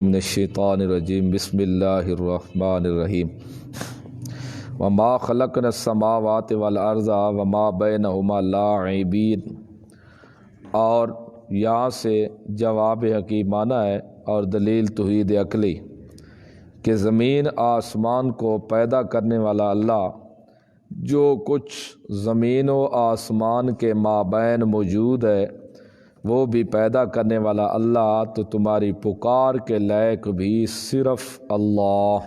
من الشیطان الرجیم بسم اللہ الرحمن الرحیم وما خلقنا السماوات والارض وما بینہما لاعبین۔ اور یہاں سے جواب حکیمانہ ہے اور دلیل توحید عقلی کہ زمین آسمان کو پیدا کرنے والا اللہ، جو کچھ زمین و آسمان کے مابین موجود ہے وہ بھی پیدا کرنے والا اللہ، تو تمہاری پکار کے لائق بھی صرف اللہ۔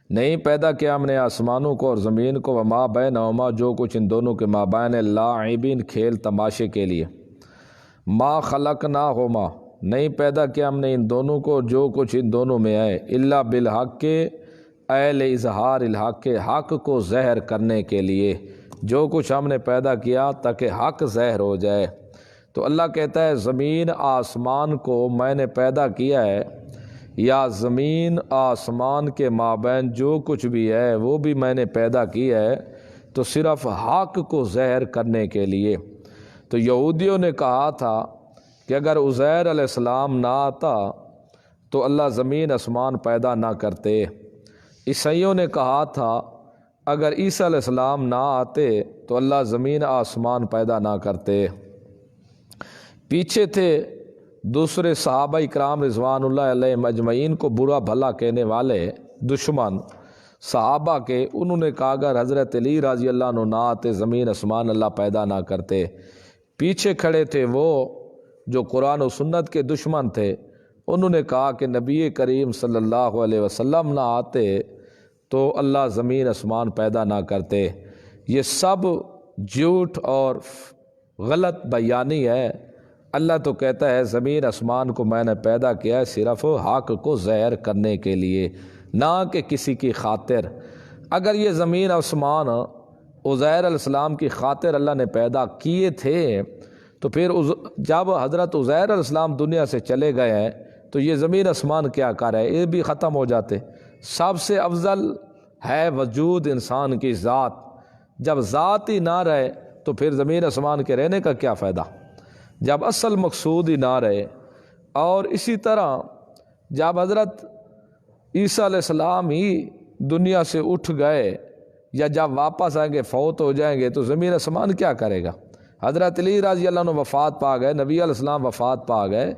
نہیں پیدا کیا ہم نے آسمانوں کو اور زمین کو، وما بینہما، جو کچھ ان دونوں کے مابین ہے، لاعبین، کھیل تماشے کے لیے۔ ما خلقناہما، نہیں پیدا کیا ہم نے ان دونوں کو، جو کچھ ان دونوں میں ہے، الا بالحق، اہل اظہار الحق، حق کو ظاہر کرنے کے لیے۔ جو کچھ ہم نے پیدا کیا تاکہ حق ظاہر ہو جائے۔ تو اللہ کہتا ہے زمین آسمان کو میں نے پیدا کیا ہے، یا زمین آسمان کے مابین جو کچھ بھی ہے وہ بھی میں نے پیدا کیا ہے، تو صرف حق کو ظاہر کرنے کے لیے۔ تو یہودیوں نے کہا تھا کہ اگر عزیر علیہ السلام نہ آتا تو اللہ زمین آسمان پیدا نہ کرتے۔ عیسائیوں نے کہا تھا اگر عیسیٰ علیہ السلام نہ آتے تو اللہ زمین آسمان پیدا نہ کرتے۔ پیچھے تھے دوسرے صحابہ اکرام رضوان اللہ علیہم اجمعین کو برا بھلا کہنے والے دشمن صحابہ کے، انہوں نے کہا اگر حضرت علی رضی اللہ عنہ نہ آتے زمین آسمان اللہ پیدا نہ کرتے۔ پیچھے کھڑے تھے وہ جو قرآن و سنت کے دشمن تھے، انہوں نے کہا کہ نبی کریم صلی اللہ علیہ وسلم نہ آتے تو اللہ زمین آسمان پیدا نہ کرتے۔ یہ سب جھوٹ اور غلط بیانی ہے۔ اللہ تو کہتا ہے زمین آسمان کو میں نے پیدا کیا ہے صرف حق کو ظاہر کرنے کے لیے، نہ کہ کسی کی خاطر۔ اگر یہ زمین آسمان عزیر علیہ السلام کی خاطر اللہ نے پیدا کیے تھے تو پھر جب حضرت عزیر علیہ السلام دنیا سے چلے گئے ہیں تو یہ زمین آسمان کیا کر رہے، یہ بھی ختم ہو جاتے۔ سب سے افضل ہے وجود انسان کی ذات، جب ذات ہی نہ رہے تو پھر زمین آسمان کے رہنے کا کیا فائدہ، جب اصل مقصود ہی نہ رہے۔ اور اسی طرح جب حضرت عیسیٰ علیہ السلام ہی دنیا سے اٹھ گئے یا جب واپس آئیں گے فوت ہو جائیں گے تو زمین آسمان کیا کرے گا۔ حضرت علی رضی اللہ عنہ وفات پا گئے، نبی علیہ السلام وفات پا گئے،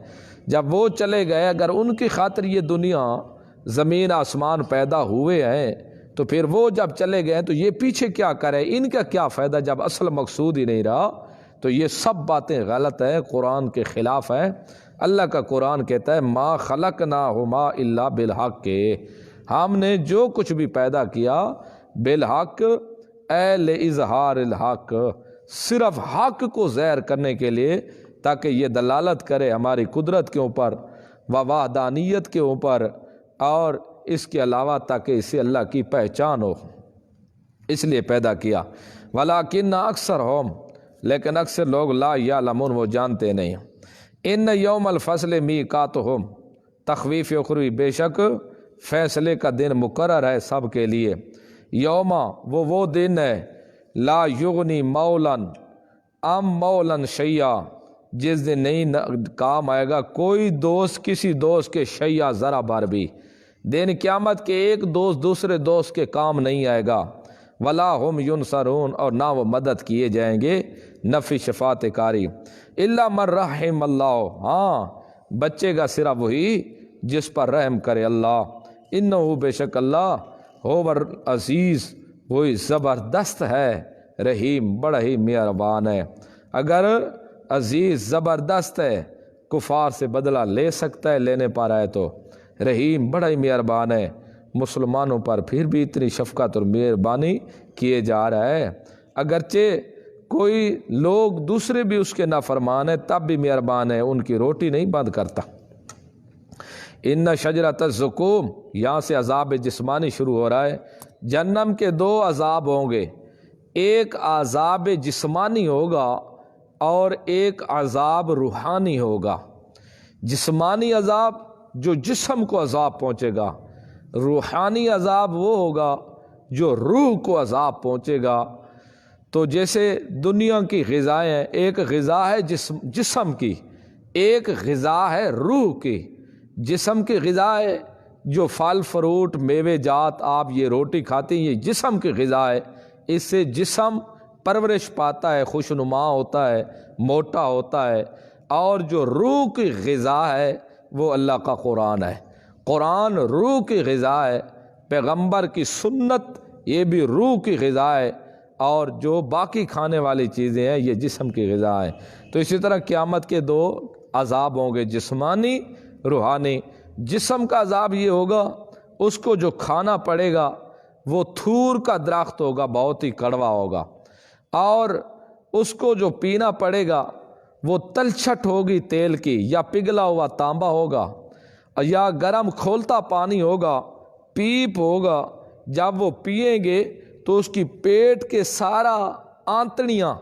جب وہ چلے گئے اگر ان کی خاطر یہ دنیا زمین آسمان پیدا ہوئے ہیں تو پھر وہ جب چلے گئے تو یہ پیچھے کیا کرے، ان کا کیا فائدہ جب اصل مقصود ہی نہیں رہا۔ تو یہ سب باتیں غلط ہیں، قرآن کے خلاف ہیں۔ اللہ کا قرآن کہتا ہے ما خلقناہما الا بالحق، ہم نے جو کچھ بھی پیدا کیا بالحق، اہل اظہار الحق، صرف حق کو ظاہر کرنے کے لیے، تاکہ یہ دلالت کرے ہماری قدرت کے اوپر و وحدانیت کے اوپر، اور اس کے علاوہ تاکہ اسے اللہ کی پہچان ہو، اس لیے پیدا کیا۔ ولیکن اکثرہم، لیکن اکثر لوگ لا یعلمون، وہ جانتے نہیں۔ ان یوم الفصل میقاتہم، تخویف اخروی، بے شک فیصلے کا دن مقرر ہے سب کے لیے۔ یوما، وہ دن ہے، لا یغنی مولاً ام مولاً شیئا، جس دن نہیں کام آئے گا کوئی دوست کسی دوست کے شیئا ذرا بار بھی۔ دن قیامت کے ایک دوست دوسرے دوست کے کام نہیں آئے گا۔ ولا ہم ینصرون، اور نہ وہ مدد کیے جائیں گے، نفی شفاعت کاری۔ الا من رحم اللہ، ہاں بچے گا صرف وہی جس پر رحم کرے اللہ۔ انہ، بے شک اللہ، هو عزیز، وہی زبردست ہے، رحیم، بڑا ہی مہربان ہے۔ اگر عزیز زبردست ہے، کفار سے بدلہ لے سکتا ہے لینے پر آئے تو، رحیم بڑا ہی مہربان ہے، مسلمانوں پر پھر بھی اتنی شفقت اور مہربانی کیے جا رہا ہے۔ اگرچہ کوئی لوگ دوسرے بھی اس کے نافرمان ہیں تب بھی مہربان ہے، ان کی روٹی نہیں بند کرتا۔ ان شجرۃ الزقوم، یہاں سے عذاب جسمانی شروع ہو رہا ہے۔ جہنم کے دو عذاب ہوں گے، ایک عذاب جسمانی ہوگا اور ایک عذاب روحانی ہوگا۔ جسمانی عذاب جو جسم کو عذاب پہنچے گا، روحانی عذاب وہ ہوگا جو روح کو عذاب پہنچے گا۔ تو جیسے دنیا کی غذائیں ہیں، ایک غذا ہے جسم کی، ایک غذا ہے روح کی۔ جسم کی غذا ہے، جو پھل فروٹ میوے جات آپ یہ روٹی کھاتے ہیں، یہ جسم کی غذا ہے، اس سے جسم پرورش پاتا ہے، خوشنما ہوتا ہے، موٹا ہوتا ہے۔ اور جو روح کی غذا ہے وہ اللہ کا قرآن ہے۔ قرآن روح کی غذا ہے، پیغمبر کی سنت یہ بھی روح کی غذا ہے، اور جو باقی کھانے والی چیزیں ہیں یہ جسم کی غذا ہے۔ تو اسی طرح قیامت کے دو عذاب ہوں گے، جسمانی روحانی۔ جسم کا عذاب یہ ہوگا، اس کو جو کھانا پڑے گا وہ تھور کا درخت ہوگا، بہت ہی کڑوا ہوگا، اور اس کو جو پینا پڑے گا وہ تلچھٹ ہوگی تیل کی، یا پگھلا ہوا تانبا ہوگا، یا گرم کھولتا پانی ہوگا، پیپ ہوگا۔ جب وہ پئیں گے تو اس کی پیٹ کے سارا آنتڑیاں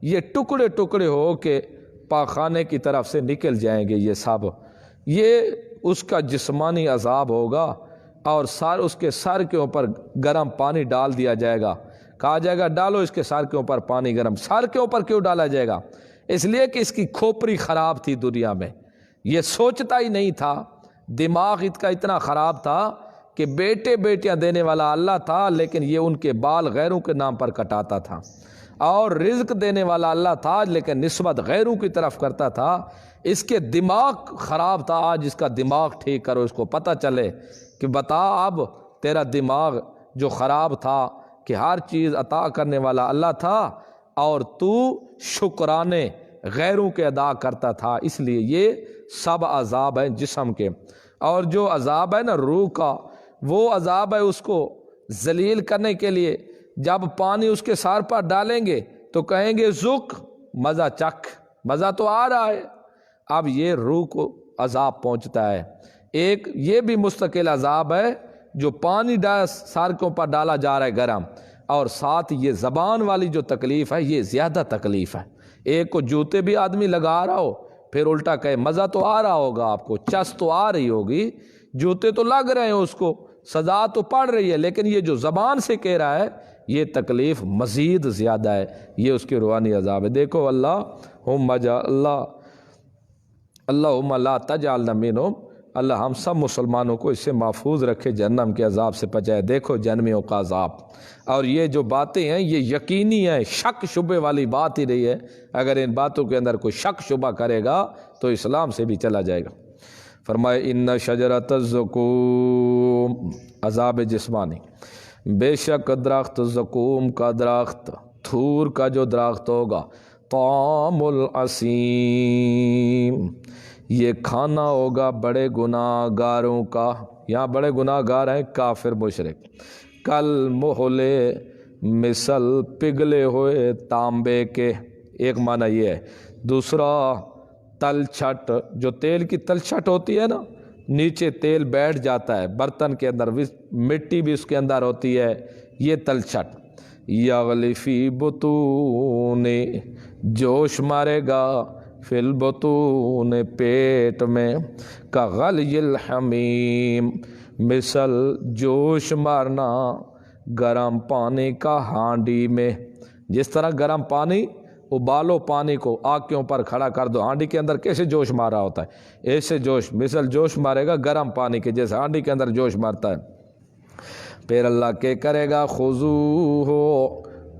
یہ ٹکڑے ٹکڑے ہو کے پاخانے کی طرف سے نکل جائیں گے۔ یہ سب یہ اس کا جسمانی عذاب ہوگا، اور اس کے سر کے اوپر گرم پانی ڈال دیا جائے گا، کہا جائے گا ڈالو اس کے سر کے اوپر پانی گرم۔ سر کے اوپر کیوں ڈالا جائے گا؟ اس لیے کہ اس کی کھوپڑی خراب تھی دنیا میں، یہ سوچتا ہی نہیں تھا، دماغ اس کا اتنا خراب تھا کہ بیٹے بیٹیاں دینے والا اللہ تھا، لیکن یہ ان کے بال غیروں کے نام پر کٹاتا تھا، اور رزق دینے والا اللہ تھا لیکن نسبت غیروں کی طرف کرتا تھا۔ اس کے دماغ خراب تھا۔ آج اس کا دماغ ٹھیک کرو، اس کو پتہ چلے کہ بتا اب تیرا دماغ جو خراب تھا کہ ہر چیز عطا کرنے والا اللہ تھا اور تو شکرانے غیروں کے ادا کرتا تھا، اس لیے یہ سب عذاب ہیں جسم کے۔ اور جو عذاب ہے نا روح کا، وہ عذاب ہے اس کو ذلیل کرنے کے لیے۔ جب پانی اس کے سر پر ڈالیں گے تو کہیں گے ذوق، مزہ چکھ، مزہ تو آ رہا ہے۔ اب یہ روح کو عذاب پہنچتا ہے۔ ایک یہ بھی مستقل عذاب ہے جو پانی سر کے اوپر ڈالا جا رہا ہے گرم، اور ساتھ یہ زبان والی جو تکلیف ہے یہ زیادہ تکلیف ہے۔ ایک کو جوتے بھی آدمی لگا رہا ہو، پھر الٹا کہے مزہ تو آ رہا ہوگا، آپ کو چس تو آ رہی ہوگی، جوتے تو لگ رہے ہیں، اس کو سزا تو پڑ رہی ہے، لیکن یہ جو زبان سے کہہ رہا ہے یہ تکلیف مزید زیادہ ہے، یہ اس کے روحانی عذاب ہے۔ دیکھو اللہم لا تجعلنا منہم، اللہ ہم سب مسلمانوں کو اس سے محفوظ رکھے، جہنم کے عذاب سے بچائے۔ دیکھو جہنمیوں کا عذاب، اور یہ جو باتیں ہیں یہ یقینی ہیں، شک شبے والی بات ہی نہیں ہے۔ اگر ان باتوں کے اندر کوئی شک شبہ کرے گا تو اسلام سے بھی چلا جائے گا۔ فرمائے ان شجرۃ الزقوم، عذاب جسمانی، بے شک درخت زقوم کا درخت، تھور کا جو درخت ہوگا، طعام العصیم، یہ کھانا ہوگا بڑے گناہ گاروں کا۔ یہاں بڑے گناہ گار ہیں کافر مشرک۔ کل محلے، مثل پگھلے ہوئے تانبے کے، ایک معنی یہ ہے۔ دوسرا تلچھٹ، جو تیل کی تلچھٹ ہوتی ہے نا، نیچے تیل بیٹھ جاتا ہے برتن کے اندر، مٹی بھی اس کے اندر ہوتی ہے، یہ تلچھٹ۔ یغلی فی بطون، جوش مارے گا، فی البطون، پیٹ میں، کغلی الحمیم، مثل جوش مارنا گرم پانی کا ہانڈی میں۔ جس طرح گرم پانی ابالو، پانی کو آگ کے اوپر کھڑا کر دو، ہانڈی کے اندر کیسے جوش مارا ہوتا ہے، ایسے جوش، مثل جوش مارے گا گرم پانی کے جیسے ہانڈی کے اندر جوش مارتا ہے۔ پھر اللہ کے کرے گا خذوہ،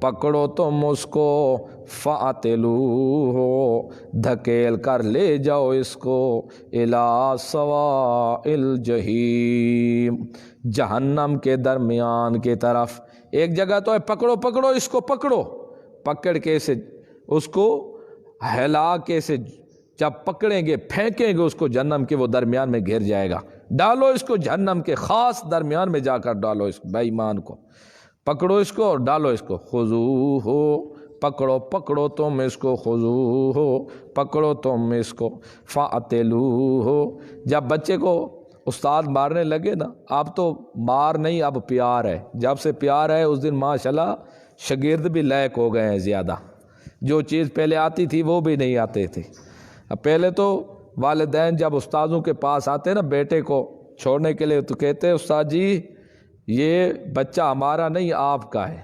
پکڑو تم اس کو، فاعتلوہ، دھکیل کر لے جاؤ اس کو، الی سواء الجحیم، جہنم کے درمیان کی طرف۔ ایک جگہ تو ہے پکڑو پکڑو اس کو، پکڑو، پکڑ کے اسے اس کو ہلا کے اسے جب پکڑیں گے پھینکیں گے اس کو جہنم کے، وہ درمیان میں گھر جائے گا۔ ڈالو اس کو جہنم کے خاص درمیان میں جا کر ڈالو اس بے ایمان کو، پکڑو اس کو اور ڈالو اس کو۔ خذوہ، پکڑو پکڑو تم اس کو، خذوہ، پکڑو تم اس کو، فاعتلوہ۔ جب بچے کو استاد مارنے لگے نا، اب تو مار نہیں، اب پیار ہے۔ جب سے پیار ہے اس دن ماشاءاللہ شاگرد بھی لائق ہو گئے ہیں زیادہ، جو چیز پہلے آتی تھی وہ بھی نہیں آتے تھے۔ اب پہلے تو والدین جب استاذوں کے پاس آتے نا بیٹے کو چھوڑنے کے لیے تو کہتے استاد جی یہ بچہ ہمارا نہیں آپ کا ہے،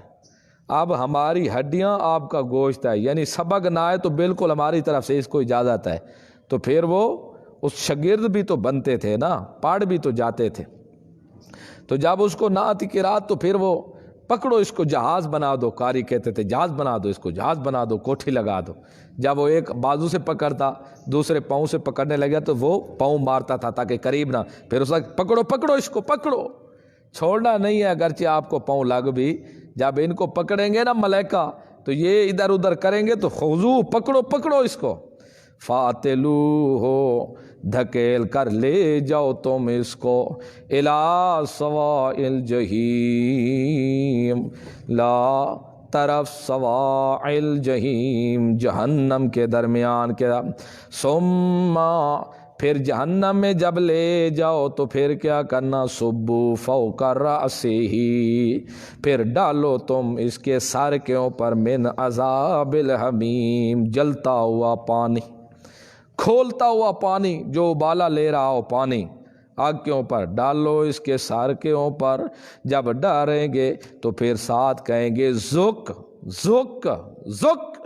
اب ہماری ہڈیاں آپ کا گوشت ہے، یعنی سبق نہ آئے تو بالکل ہماری طرف سے اس کو اجازت ہے۔ تو پھر وہ اس شاگرد بھی تو بنتے تھے نا، پڑھ بھی تو جاتے تھے۔ تو جب اس کو نہ آتی قرات تو پھر وہ پکڑو اس کو جہاز بنا دو، قاری کہتے تھے جہاز بنا دو، اس کو جہاز بنا دو، کوٹھی لگا دو۔ جب وہ ایک بازو سے پکڑتا دوسرے پاؤں سے پکڑنے لگا تو وہ پاؤں مارتا تھا تاکہ قریب نہ، پھر اس وقت پکڑو پکڑو اس کو، پکڑو، چھوڑنا نہیں ہے اگرچہ آپ کو پاؤں لگ بھی۔ جب ان کو پکڑیں گے نا ملائکہ تو یہ ادھر ادھر کریں گے تو خضوع، پکڑو پکڑو اس کو، فاتلو ہو، دھکیل کر لے جاؤ تم اس کو، الی سواء الجحیم، لا طرف سواء الجحیم، جہنم کے درمیان کے، ثم پھر جہنم میں جب لے جاؤ تو پھر کیا کرنا، صبو فوق رأسہ، پھر ڈالو تم اس کے سر کے اوپر، من عذاب الحمیم، جلتا ہوا پانی، کھولتا ہوا پانی، جو ابالا لے رہا ہو پانی آگ کے اوپر، ڈالو اس کے سر کے اوپر۔ جب ڈالیں گے تو پھر ساتھ کہیں گے ذق ذق ذق،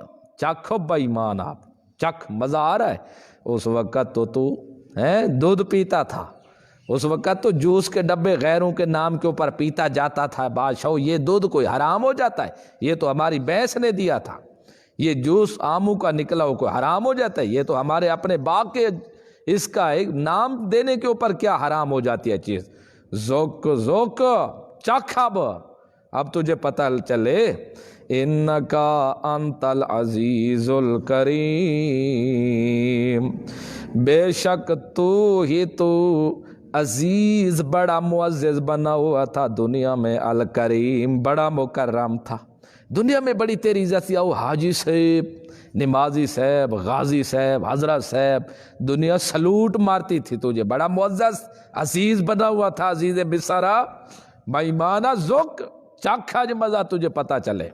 چکھو بے ایمان، آپ چکھ، مزہ آ رہا ہے؟ اس وقت تو دودھ پیتا تھا، اس وقت تو جوس کے ڈبے غیروں کے نام کے اوپر پیتا جاتا تھا۔ بادشاہ یہ دودھ کوئی حرام ہو جاتا ہے؟ یہ تو ہماری بھینس نے دیا تھا، یہ جوس آموں کا نکلا ہو کوئی حرام ہو جاتا ہے؟ یہ تو ہمارے اپنے باغ کے، اس کا ایک نام دینے کے اوپر کیا حرام ہو جاتی ہے چیز؟ ذوق ذوق، چکھ، اب تجھے پتہ چلے، انکا انت العزیز الکریم، بے شک تو ہی تو عزیز، بڑا معزز بنا ہوا تھا دنیا میں، الکریم، بڑا مکرم تھا دنیا میں، بڑی تیری عزت تھی۔ او حاجی صاحب، نمازی صاحب، غازی صاحب، حضرت صاحب، دنیا سلوٹ مارتی تھی تجھے، بڑا معزز عزیز بنا ہوا تھا، عزیز بسرا، بےایمانہ، ذوق، چکھ، آج مزہ تجھے پتہ چلے۔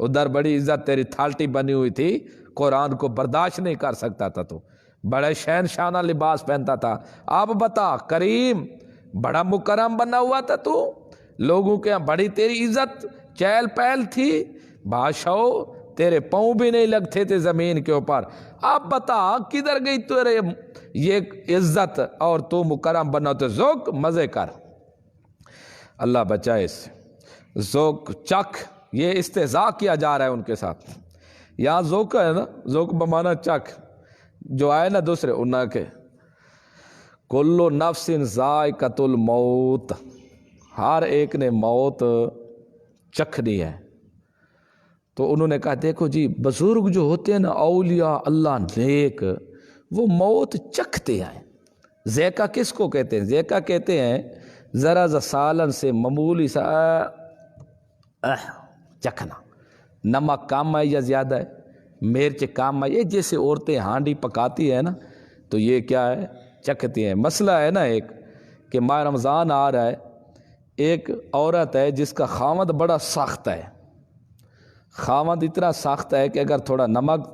ادھر بڑی عزت تیری تھالٹی بنی ہوئی تھی، قرآن کو برداشت نہیں کر سکتا تھا تو، بڑے شہنشانہ لباس پہنتا تھا۔ اب بتا کریم، بڑا مکرم بنا ہوا تھا تو، لوگوں کے یہاں بڑی تیری عزت چہل پہل تھی، بادشاہ تیرے پاؤں بھی نہیں لگتے تھے زمین کے اوپر۔ اب بتا کدھر گئی تیرے یہ عزت اور تو مکرم بنا تو، ذوق، مزے کر، اللہ بچائے اس سے۔ ذوق، چکھ، یہ استہزاء کیا جا رہا ہے ان کے ساتھ۔ یہاں ذوق ہے نا، ذوق بمانا چکھ، جو آئے نا دوسرے انہاں کے، کل نفس ذائقۃ الموت، ہر ایک نے موت چکھنی ہے۔ تو انہوں نے کہا دیکھو جی، بزرگ جو ہوتے ہیں نا، اولیاء اللہ نیک، وہ موت چکھتے ہیں۔ ذائقہ کس کو کہتے ہیں؟ ذائقہ کہتے ہیں ذرا سا سالن سے معمولی سا چکھنا، نمک کم ہے یا زیادہ ہے، مرچ کم ہے، یہ جیسے عورتیں ہانڈی پکاتی ہیں نا تو یہ کیا ہے، چکھتی ہیں۔ مسئلہ ہے نا ایک کہ ماہ رمضان آ رہا ہے، ایک عورت ہے جس کا خاوند بڑا سخت ہے، خاوند اتنا سخت ہے کہ اگر تھوڑا نمک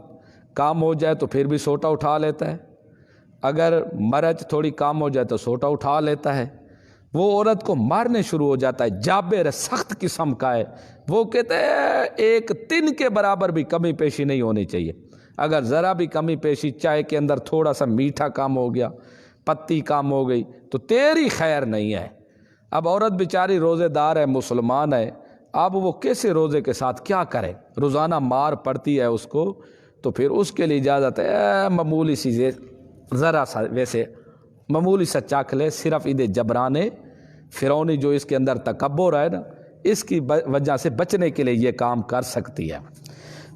کام ہو جائے تو پھر بھی سوٹا اٹھا لیتا ہے، اگر مرچ تھوڑی کام ہو جائے تو سوٹا اٹھا لیتا ہے۔ وہ عورت کو مارنے شروع ہو جاتا ہے، جابر سخت قسم کا ہے، وہ کہتے ہیں ایک تن کے برابر بھی کمی پیشی نہیں ہونی چاہیے، اگر ذرا بھی کمی پیشی، چائے کے اندر تھوڑا سا میٹھا کام ہو گیا، پتی کام ہو گئی تو تیری خیر نہیں ہے۔ اب عورت بیچاری روزے دار ہے، مسلمان ہے، اب وہ کیسے روزے کے ساتھ کیا کرے؟ روزانہ مار پڑتی ہے اس کو، تو پھر اس کے لیے اجازت ہے معمولی سی، ذرا سا ویسے معمولی سا چکھ لے، صرف عید جبرانے فرعونی جو اس کے اندر تکبر ہے نا، اس کی وجہ سے بچنے کے لیے یہ کام کر سکتی ہے۔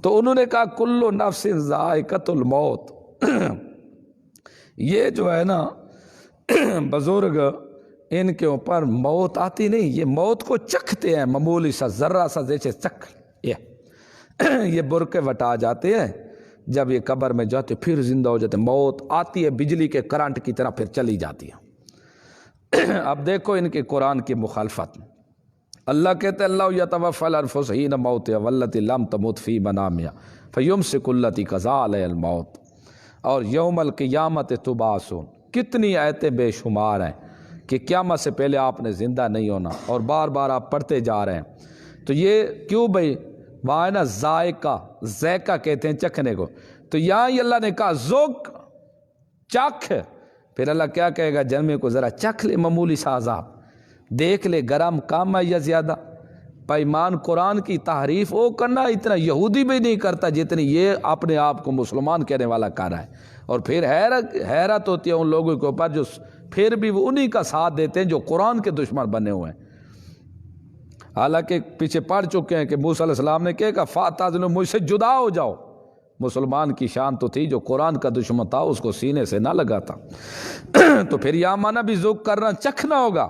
تو انہوں نے کہا کل نفس ذائقۃ الموت، یہ جو ہے نا بزرگ، ان کے اوپر موت آتی نہیں، یہ موت کو چکھتے ہیں، معمولی سا ذرا سا جیسے چکھ، یہ برقے وٹا جاتے ہیں، جب یہ قبر میں جاتے پھر زندہ ہو جاتے، موت آتی ہے بجلی کے کرنٹ کی طرح پھر چلی جاتی ہے۔ اب دیکھو ان کے قرآن کی مخالفت، اللہ کہتے ہیں اللہ یتوفی الانفس حین موتها واللتی لم تمت فی منامها فیمسک التی قضا علیہا الموت، اور یوم القیامت تبعثون، کتنی آیتیں بے شمار ہیں کہ قیامت سے پہلے آپ نے زندہ نہیں ہونا، اور بار بار آپ پڑھتے جا رہے ہیں۔ تو یہ کیوں بھائی؟ وہاں ہے نا ذائقہ، ذائقہ کہتے ہیں چکھنے کو، تو یہاں ہی اللہ نے کہا ذوق، چکھ، پھر اللہ کیا کہے گا جنمی کو ذرا چکھ لے معمولی سا عذاب، دیکھ لے گرم کم ہے یا زیادہ۔ پیمان قرآن کی تحریف وہ کرنا اتنا یہودی بھی نہیں کرتا جتنی یہ اپنے آپ کو مسلمان کہنے والا کر رہا ہے۔ اور پھر حیرت ہوتی ہے ان لوگوں کے اوپر جو پھر بھی وہ انہی کا ساتھ دیتے ہیں جو قرآن کے دشمن بنے ہوئے ہیں۔ حالانکہ پیچھے پڑھ چکے ہیں کہ موسیٰ علیہ السلام نے کہا فَاعْتَزِلُوا، مجھ سے جدا ہو جاؤ۔ مسلمان کی شان تو تھی جو قرآن کا دشمن تھا اس کو سینے سے نہ لگاتا۔ تو پھر یہاں مانا بھی ذوق کرنا چکھنا ہوگا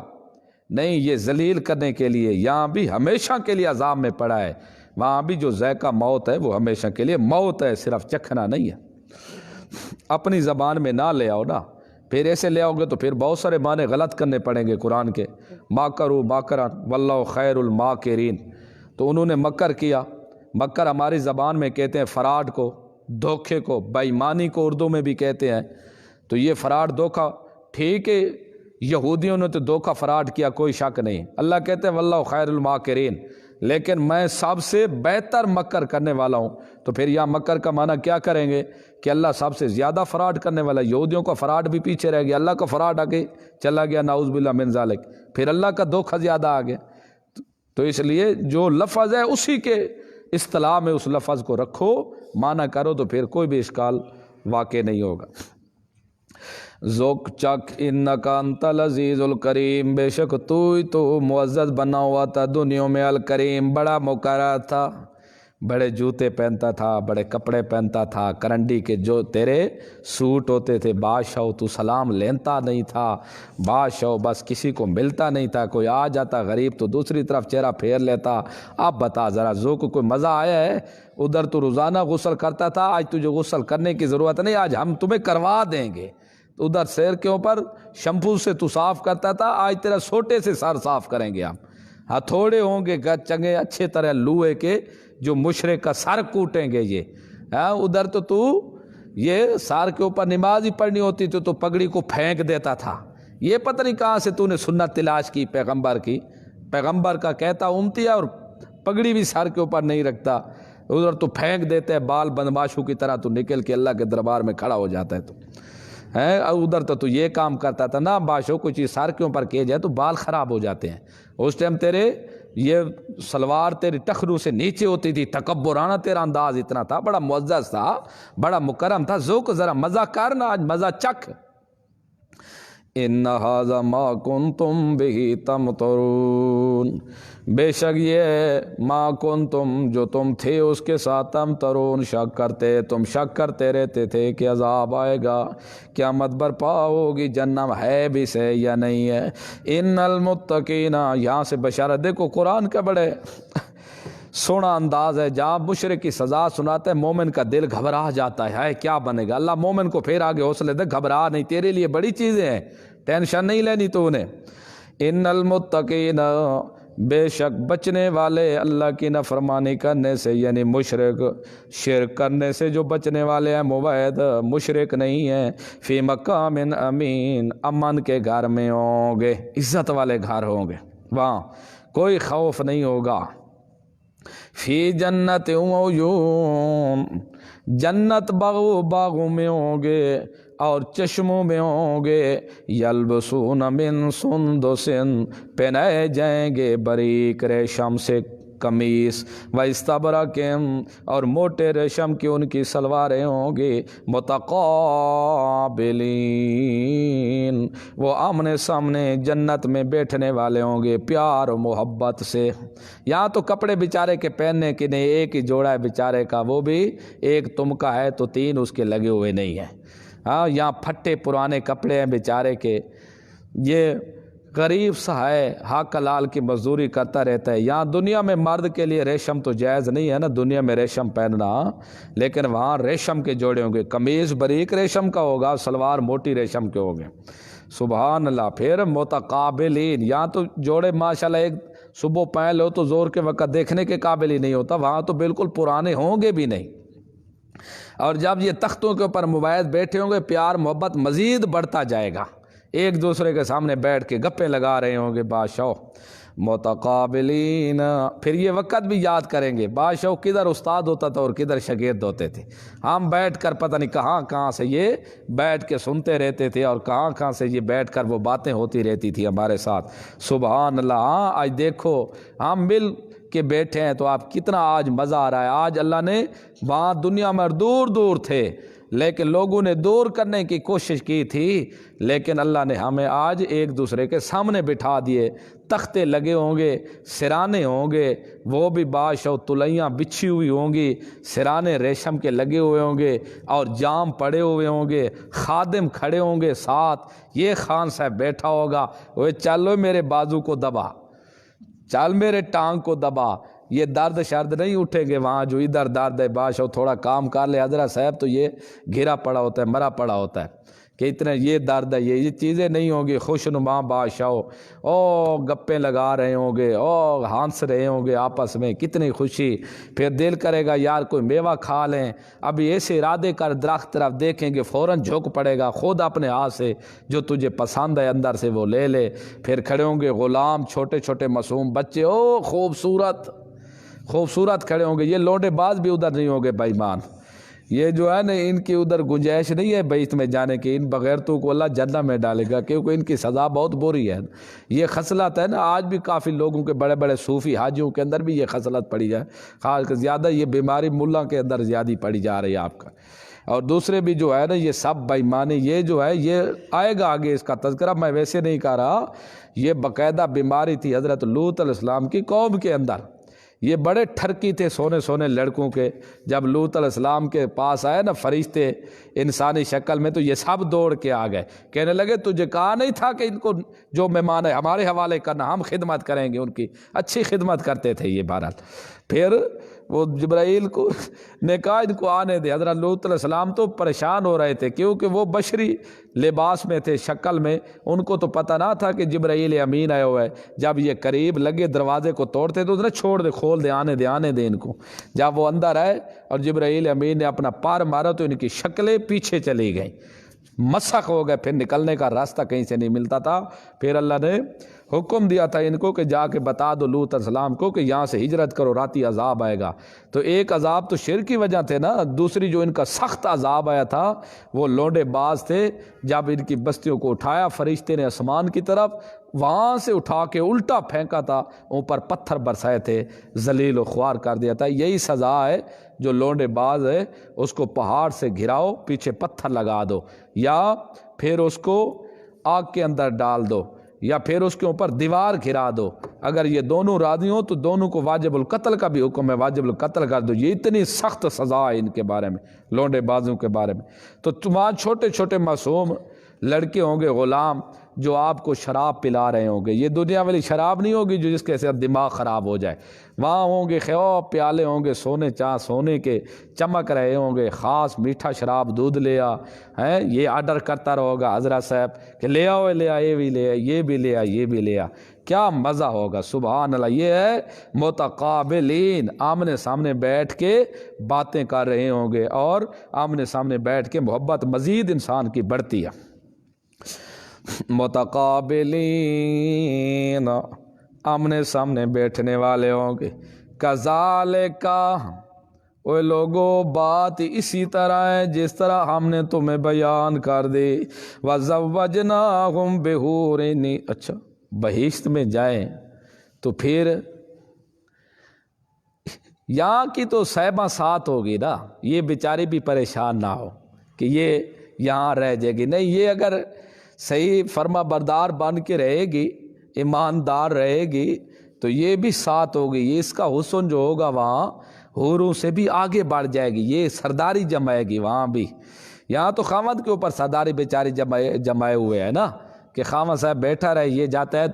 نہیں، یہ ذلیل کرنے کے لیے یہاں بھی ہمیشہ کے لیے عذاب میں پڑا ہے، وہاں بھی جو ذائقہ موت ہے وہ ہمیشہ کے لیے موت ہے، صرف چکھنا نہیں ہے۔ اپنی زبان میں نہ لے آؤ نا، پھر ایسے لے آؤ گے تو پھر بہت سارے معنی غلط کرنے پڑیں گے قرآن کے۔ ماکروا ماکرا واللہ خیر الماکرین، تو انہوں نے مکر کیا۔ مکر ہماری زبان میں کہتے ہیں فراڈ کو، دھوکے کو، بے ایمانی کو اردو میں بھی کہتے ہیں۔ تو یہ فراڈ دھوکا ٹھیک ہے، یہودیوں نے تو دھوکا فراڈ کیا، کوئی شک نہیں۔ اللہ کہتے ہیں واللہ خیر الماکرین، لیکن میں سب سے بہتر مکر کرنے والا ہوں۔ تو پھر یہاں مکر کا معنی کیا کریں گے کہ اللہ سب سے زیادہ فراڈ کرنے والا۔ یہودیوں کا فراڈ بھی پیچھے رہ گیا، اللہ کا فراڈ آگے چلا گیا، نعوذ باللہ من ذالک، پھر اللہ کا دھوکا زیادہ آ گیا۔ تو اس لیے جو لفظ ہے اسی کے اصطلاح میں اس لفظ کو رکھو، معنی کرو، تو پھر کوئی بھی اشکال واقع نہیں ہوگا۔ ذوق چک انکا انت العزیز الکریم، بے شک تو معزز بنا ہوا تھا دنیا میں، الکریم بڑا مقرر تھا، بڑے جوتے پہنتا تھا، بڑے کپڑے پہنتا تھا، کرنڈی کے جو تیرے سوٹ ہوتے تھے، بادشاہ تو سلام لیتا نہیں تھا، بادشاہ بس کسی کو ملتا نہیں تھا، کوئی آ جاتا غریب تو دوسری طرف چہرہ پھیر لیتا۔ اب بتا ذرا ذوق کوئی مزہ آیا ہے؟ ادھر تو روزانہ غسل کرتا تھا، آج تجھے غسل کرنے کی ضرورت نہیں، آج ہم تمہیں کروا دیں گے۔ ادھر سیر کے اوپر شیمپو سے تو صاف کرتا تھا، آج تیرا سوٹے سے سر صاف کریں گے ہم۔ ہتھوڑے ہوں گے چنگے اچھے طرح لوہے کے جو مشرک کا سر کوٹیں گے یہ۔ ادھر تو یہ سار کے اوپر نماز ہی پڑھنی ہوتی تو پگڑی کو پھینک دیتا تھا۔ یہ پتہ نہیں کہاں سے تو نے سنت تلاش کی پیغمبر کی، پیغمبر کا کہتا امتی ہے اور پگڑی بھی سر کے اوپر نہیں رکھتا، ادھر تو پھینک دیتے ہے، بال بدماشوں کی طرح تو نکل کے اللہ کے دربار میں کھڑا ہو جاتا ہے۔ تو ادھر تو یہ کام کرتا تھا نا، بادشاہ کوئی چیز سر کے اوپر کیے جائے تو بال خراب ہو جاتے ہیں۔ اس ٹائم تیرے یہ سلوار تیری ٹخنوں سے نیچے ہوتی تھی، تکبرانہ تیرا انداز اتنا تھا، بڑا معزز تھا، بڑا مکرم تھا۔ ذوق ذرا مزہ کرنا، آج مزہ چکھ۔ ان ھذا ما کنتم بہ تمترون، بے شک یہ ما کنتم جو تم تھے اس کے ساتھ تمترون شک کرتے، تم شک کرتے رہتے تھے کہ عذاب آئے گا، قیامت برپا ہوگی، جہنم ہے بھی سے یا نہیں ہے۔ ان المتقین، یہاں سے بشارت دیکھو، قرآن کا بڑے سونا انداز ہے، جہاں مشرک کی سزا سناتا ہے مومن کا دل گھبرا جاتا ہے، کیا بنے گا۔ اللہ مومن کو پھر آگے حوصلے دے، گھبرا نہیں، تیرے لیے بڑی چیزیں ہیں، ٹینشن نہیں لینی تو انہیں۔ ان المتقین، بے شک بچنے والے اللہ کی نافرمانی کرنے سے، یعنی مشرک شرک کرنے سے جو بچنے والے ہیں، موحد مشرک نہیں ہیں، فی مقام امین، امن کے گھر میں ہوں گے، عزت والے گھر ہوں گے، وہاں کوئی خوف نہیں ہوگا۔ فی جنت وعیون، جنت باغوں میں ہوں گے اور چشموں میں ہوں گے، یلبسون من سندس، پہنائے جائیں گے باریک ریشم سے قمیص، و استبرق، اور موٹے ریشم کی ان کی سلواریں ہوں گی، متقابلین، وہ آمنے سامنے جنت میں بیٹھنے والے ہوں گے پیار و محبت سے۔ یہاں تو کپڑے بیچارے کے پہننے کے نہیں، ایک ہی جوڑا ہے بیچارے کا، وہ بھی ایک تم کا ہے تو تین اس کے لگے ہوئے نہیں ہیں۔ ہاں، یہاں پھٹے پرانے کپڑے ہیں بیچارے کے، یہ غریب سا ہے، حق حلال کی مزدوری کرتا رہتا ہے۔ یہاں دنیا میں مرد کے لیے ریشم تو جائز نہیں ہے نا، دنیا میں ریشم پہننا، لیکن وہاں ریشم کے جوڑے ہوں گے، قمیص باریک ریشم کا ہوگا، سلوار موٹی ریشم کے ہوں گے، سبحان اللہ۔ پھر متقابلین، یہاں تو جوڑے ماشاءاللہ ایک صبح پہن لو تو زور کے وقت دیکھنے کے قابل ہی نہیں ہوتا، وہاں تو بالکل پرانے ہوں گے بھی نہیں۔ اور جب یہ تختوں کے اوپر مباحث بیٹھے ہوں گے، پیار محبت مزید بڑھتا جائے گا، ایک دوسرے کے سامنے بیٹھ کے گپیں لگا رہے ہوں گے بادشاہ۔ متقابلین، پھر یہ وقت بھی یاد کریں گے، بادشاہ کدھر استاد ہوتا تھا اور کدھر شاگرد ہوتے تھے، ہم بیٹھ کر پتہ نہیں کہاں کہاں سے یہ بیٹھ کے سنتے رہتے تھے اور کہاں کہاں سے یہ بیٹھ کر وہ باتیں ہوتی رہتی تھی ہمارے ساتھ۔ سبحان اللہ۔ ہاں آج دیکھو ہم مل کے بیٹھے ہیں تو آپ کتنا آج مزہ آ رہا ہے۔ آج اللہ نے وہاں دنیا میں دور دور تھے لیکن لوگوں نے دور کرنے کی کوشش کی تھی، لیکن اللہ نے ہمیں آج ایک دوسرے کے سامنے بٹھا دیے، تختے لگے ہوں گے، سرانے ہوں گے، وہ بھی بادشاہ تلیاں بچھی ہوئی ہوں گی، سرانے ریشم کے لگے ہوئے ہوں گے اور جام پڑے ہوئے ہوں گے، خادم کھڑے ہوں گے ساتھ، یہ خان صاحب بیٹھا ہوگا، وہ چلو میرے بازو کو دبا، چل میرے ٹانگ کو دبا، یہ درد شرد نہیں اٹھیں گے وہاں جو ادھر درد ہے، بادشاہ تھوڑا کام کر لے حضرت صاحب، تو یہ گھرا پڑا ہوتا ہے، مرا پڑا ہوتا ہے کہ اتنا یہ درد ہے، یہ چیزیں نہیں ہوں گی۔ خوش نما بادشاہ او گپیں لگا رہے ہوں گے، او ہنس رہے ہوں گے آپس میں، کتنی خوشی، پھر دل کرے گا یار کوئی میوہ کھا لیں، ابھی ایسے ارادے کر درخت طرف دیکھیں گے فوراً جھک پڑے گا خود اپنے ہاتھ سے، جو تجھے پسند ہے اندر سے وہ لے لے۔ پھر کھڑے ہوں گے غلام، چھوٹے چھوٹے معصوم بچے، او خوبصورت خوبصورت کھڑے ہوں گے، یہ لونڈے باز بھی ادھر نہیں ہوں گے بے ایمان، یہ جو ہے نا ان کی ادھر گنجائش نہیں ہے بیت میں جانے کی، ان بغیرتوں کو اللہ جنت میں ڈالے گا کیونکہ ان کی سزا بہت بری ہے۔ یہ خصلت ہے نا، آج بھی کافی لوگوں کے بڑے بڑے صوفی حاجیوں کے اندر بھی یہ خصلت پڑی جائے، خاص کر زیادہ یہ بیماری ملا کے اندر زیادہ پڑی جا رہی ہے آپ کا، اور دوسرے بھی جو ہے نا یہ سب بے ایمانی، یہ جو ہے یہ آئے گا آگے اس کا تذکرہ، میں ویسے نہیں کہہ رہا، یہ باقاعدہ بیماری تھی حضرت لوط علیہ السلام کی قوم کے اندر، یہ بڑے ٹھرکی تھے سونے سونے لڑکوں کے، جب لوط علیہ السلام کے پاس آئے نا فرشتے انسانی شکل میں تو یہ سب دوڑ کے آ گئے، کہنے لگے تجھے کہا نہیں تھا کہ ان کو جو مہمان ہے ہمارے حوالے کرنا، ہم خدمت کریں گے، ان کی اچھی خدمت کرتے تھے یہ بہرحال۔ پھر وہ جبرائیل کو نے کہا ان کو آنے دے، حضرت لوط علیہ السلام تو پریشان ہو رہے تھے کیونکہ وہ بشری لباس میں تھے، شکل میں، ان کو تو پتہ نہ تھا کہ جبرائیل امین آئے ہوئے، جب یہ قریب لگے دروازے کو توڑتے تو چھوڑ دے، کھول دے، آنے دے ان کو، جب وہ اندر آئے اور جبرائیل امین نے اپنا پار مارا تو ان کی شکلیں پیچھے چلی گئیں، مسخ ہو گئے، پھر نکلنے کا راستہ کہیں سے نہیں ملتا تھا۔ پھر اللہ نے حکم دیا تھا ان کو کہ جا کے بتا دو لوط علیہ السلام کو کہ یہاں سے ہجرت کرو، راتی عذاب آئے گا۔ تو ایک عذاب تو شرک کی وجہ تھے نا، دوسری جو ان کا سخت عذاب آیا تھا وہ لونڈے باز تھے، جب ان کی بستیوں کو اٹھایا فرشتے نے آسمان کی طرف، وہاں سے اٹھا کے الٹا پھینکا تھا، اوپر پتھر برسائے تھے، ذلیل و خوار کر دیا تھا۔ یہی سزا ہے جو لونڈے باز ہے، اس کو پہاڑ سے گھراؤ، پیچھے پتھر لگا دو، یا پھر اس کو آگ کے اندر ڈال دو، یا پھر اس کے اوپر دیوار گھرا دو، اگر یہ دونوں راضی ہوں تو دونوں کو واجب القتل کا بھی حکم ہے، واجب القتل کر دو۔ یہ اتنی سخت سزا ہے ان کے بارے میں، لونڈے بازوں کے بارے میں۔ تو تمہارے چھوٹے چھوٹے معصوم لڑکے ہوں گے غلام جو آپ کو شراب پلا رہے ہوں گے، یہ دنیا والی شراب نہیں ہوگی جو جس کے ساتھ دماغ خراب ہو جائے، وہاں ہوں گے پیالے ہوں گے سونے کے چمک رہے ہوں گے، خاص میٹھا شراب دودھ لیا ہے، یہ آرڈر کرتا رہو گا حضرت صاحب کہ لے آؤ یہ بھی لے آ، یہ بھی لے آ، یہ بھی لے آ، کیا مزہ ہوگا، سبحان اللہ۔ یہ ہے متقابلین، آمنے سامنے بیٹھ کے باتیں کر رہے ہوں گے، اور آمنے سامنے بیٹھ کے محبت مزید انسان کی بڑھتی ہے۔ متقابلین، آمنے سامنے بیٹھنے والے ہوں گے، کذالک، اوے لوگوں بات اسی طرح ہے جس طرح ہم نے تمہیں بیان کر دی، وَزَوَّجْنَاهُمْ بِحُورٍ عِینٍ۔ اچھا بہشت میں جائیں تو پھر یہاں کی تو صاحبہ ساتھ ہوگی نا، یہ بیچاری بھی پریشان نہ ہو کہ یہ یہاں رہ جائے گی، نہیں، یہ اگر صحیح فرما بردار بن کے رہے گی، ایماندار رہے گی تو یہ بھی ساتھ ہوگی، یہ اس کا حسن جو ہوگا وہاں حوروں سے بھی آگے بڑھ جائے گی، یہ سرداری جمائے گی وہاں بھی۔ یہاں تو خامد کے اوپر سرداری بیچاری جمائے ہوئے ہیں نا کہ خامد صاحب بیٹھا رہے، یہ جاتا ہے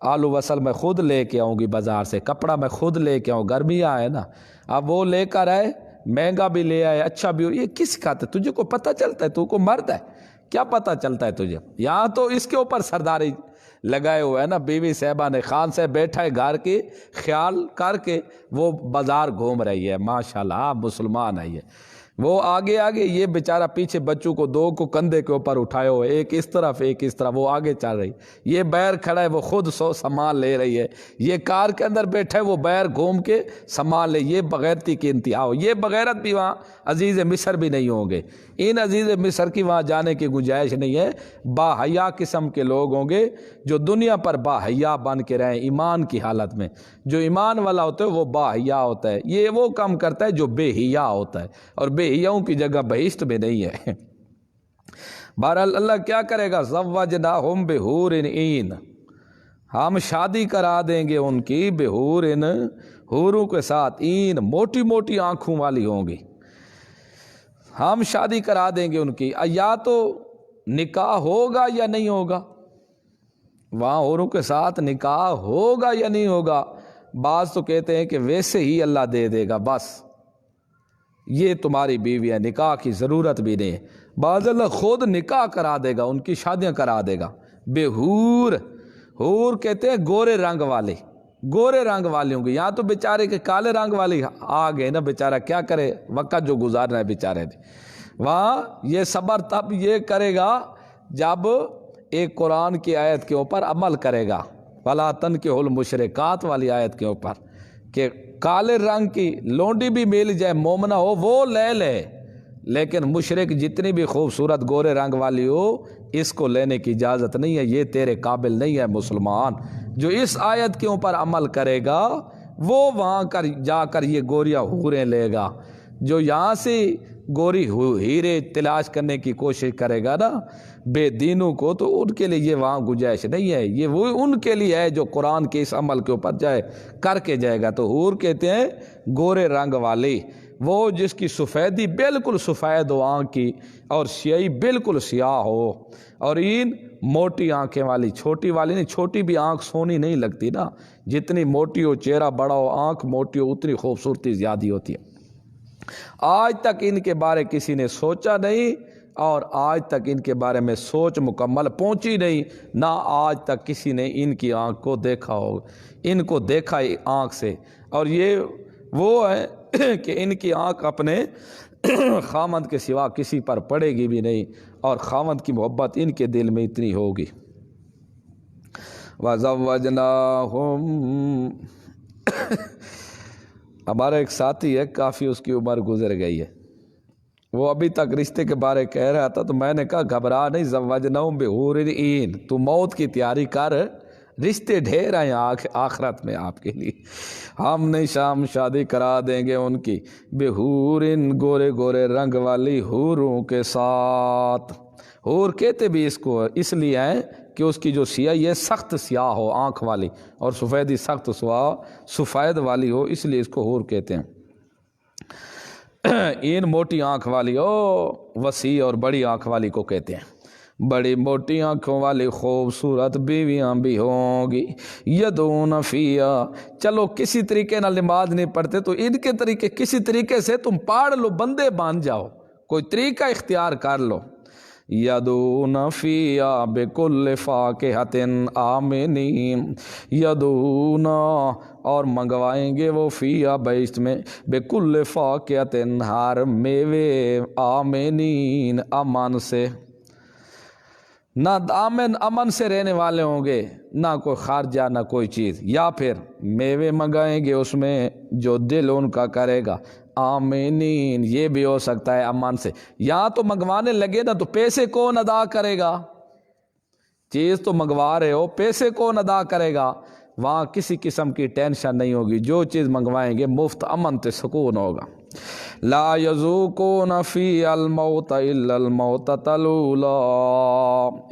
آلو وصل میں خود لے کے آؤں گی بازار سے، کپڑا میں خود لے کے آؤں، گرمیاں ہے نا، اب وہ لے کر آئے، مہنگا بھی لے آئے، اچھا بھی ہو، یہ کس کھاتے، تجھے کو پتہ چلتا ہے، تو کو مرد ہے، کیا پتہ چلتا ہے تجھے؟ یہاں تو اس کے اوپر سرداری لگائے ہوئے ہے نا، بیوی صاحبہ نے، خان صاحب بیٹھا ہے گھر کے خیال کر کے وہ بازار گھوم رہی ہے، ماشاءاللہ آپ مسلمان ہے، وہ آگے آگے، یہ بیچارہ پیچھے بچوں کو دو کو کندھے کے اوپر اٹھائے ہوئے، ایک اس طرف ایک اس طرف، وہ آگے چل رہی، یہ بیر کھڑا ہے وہ خود سامان لے رہی ہے، یہ کار کے اندر بیٹھا ہے وہ بیر گھوم کے سامان لے، یہ بغیرتی کی انتہا ہو۔ یہ بغیرت بھی وہاں عزیز مصر بھی نہیں ہوں گے، ان عزیز مصر کی وہاں جانے کی گنجائش نہیں ہے۔ با حیا قسم کے لوگ ہوں گے جو دنیا پر با حیا بن کے رہیں ایمان کی حالت میں۔ جو ایمان والا ہوتا ہے وہ با حیا ہوتا ہے، یہ وہ کام کرتا ہے جو بے حیا ہوتا ہے، اور بے حیاؤں کی جگہ بہشت میں نہیں ہے۔ بہرحال اللہ کیا کرے گا، زوجناہم بحور عین، ہم شادی کرا دیں گے ان کی بحور، حوروں کے ساتھ، عین موٹی موٹی آنکھوں والی ہوں گی، ہم شادی کرا دیں گے ان کی۔ یا تو نکاح ہوگا یا نہیں ہوگا، وہاں حوروں کے ساتھ نکاح ہوگا یا نہیں ہوگا، بعض تو کہتے ہیں کہ ویسے ہی اللہ دے دے گا، بس یہ تمہاری بیوی ہے، نکاح کی ضرورت بھی نہیں ہے، بعض اللہ خود نکاح کرا دے گا، ان کی شادیاں کرا دے گا۔ بحور، حور کہتے ہیں گورے رنگ والے، گورے رنگ والے ہوں گے، یہاں تو بیچارے کے کالے رنگ والی آ گئے نا، بیچارہ کیا کرے، وقت جو گزارنا ہے بیچارے نے، وہاں یہ صبر تب یہ کرے گا جب ایک قرآن کی آیت کے اوپر عمل کرے گا، وَلَا تَنْكِحُوا الْمُشْرِكَاتِ والی آیت کے اوپر، کہ کالے رنگ کی لونڈی بھی مل جائے مومنہ ہو وہ لے لے، لیکن مشرک جتنی بھی خوبصورت گورے رنگ والی ہو اس کو لینے کی اجازت نہیں ہے، یہ تیرے قابل نہیں ہے مسلمان۔ جو اس آیت کے اوپر عمل کرے گا وہ وہاں جا کر یہ گوریاں حوریں لے گا، جو یہاں سے گوری ہیرے تلاش کرنے کی کوشش کرے گا نا بے دینوں کو، تو ان کے لیے یہ وہاں گنجائش نہیں ہے، یہ وہ ان کے لیے ہے جو قرآن کے اس عمل کے اوپر جائے کر کے جائے گا۔ تو حور کہتے ہیں گورے رنگ والی، وہ جس کی سفیدی بالکل سفید ہو آنکھ کی، اور سیاہی بالکل سیاہ ہو، اور ان موٹی آنکھیں والی، چھوٹی والی نہیں، چھوٹی بھی آنکھ سونی نہیں لگتی نا، جتنی موٹی ہو چہرہ بڑا ہو آنکھ موٹی ہو اتنی خوبصورتی زیادہ ہوتی ہے۔ آج تک ان کے بارے کسی نے سوچا نہیں، اور آج تک ان کے بارے میں سوچ مکمل پہنچی نہیں، نہ آج تک کسی نے ان کی آنکھ کو دیکھا ہو، ان کو دیکھا آنکھ سے، اور یہ وہ ہے کہ ان کی آنکھ اپنے خامند کے سوا کسی پر پڑے گی بھی نہیں، اور خامند کی محبت ان کے دل میں اتنی ہوگی۔ وَزَوَّجْنَاهُمْ ہمارا ایک ساتھی ہے، کافی اس کی عمر گزر گئی ہے، وہ ابھی تک رشتے کے بارے کہہ رہا تھا، تو میں نے کہا گھبرا نہیں، زوجناہم بحور عین، تو موت کی تیاری کر، رشتے ڈھیر ہیں آخرت میں آپ کے لیے، ہم نہیں شام شادی کرا دیں گے ان کی بحور، گورے گورے رنگ والی حوروں کے ساتھ۔ حور کہتے بھی اس کو اس لیے ہیں کہ اس کی جو سیاہی ہے سخت سیاہ ہو آنکھ والی، اور سفیدی سخت سفید والی ہو، اس لیے اس کو حور کہتے ہیں۔ این موٹی آنکھ والی ہو، وسیع اور بڑی آنکھ والی کو کہتے ہیں۔ بڑی موٹی آنکھوں والی خوبصورت بیویاں بھی ہوں گی، یدعون فیہا، چلو کسی طریقے نہ نماز نہیں پڑھتے تو ان کے طریقے کسی طریقے سے تم پڑھ لو، بندے بن جاؤ، کوئی طریقہ اختیار کر لو۔ یدعون فیہا بکل فاکہۃ آمنین، یدعون اور منگوائیں گے وہ فیہا بہشت میں بکل فاکہۃ ہر میوے، آمنین امن سے، نہ امن سے رہنے والے ہوں گے، نہ کوئی خارجہ نہ کوئی چیز، یا پھر میوے منگائیں گے اس میں جو دل ان کا کرے گا، آمینین یہ بھی ہو سکتا ہے امن سے، یہاں تو منگوانے لگے نا تو پیسے کون ادا کرے گا، چیز تو منگوا رہے ہو پیسے کون ادا کرے گا، وہاں کسی قسم کی ٹینشن نہیں ہوگی، جو چیز منگوائیں گے مفت امن تے سکون ہوگا۔ لا یذوقون فی الموت الا الموتۃ الاولی،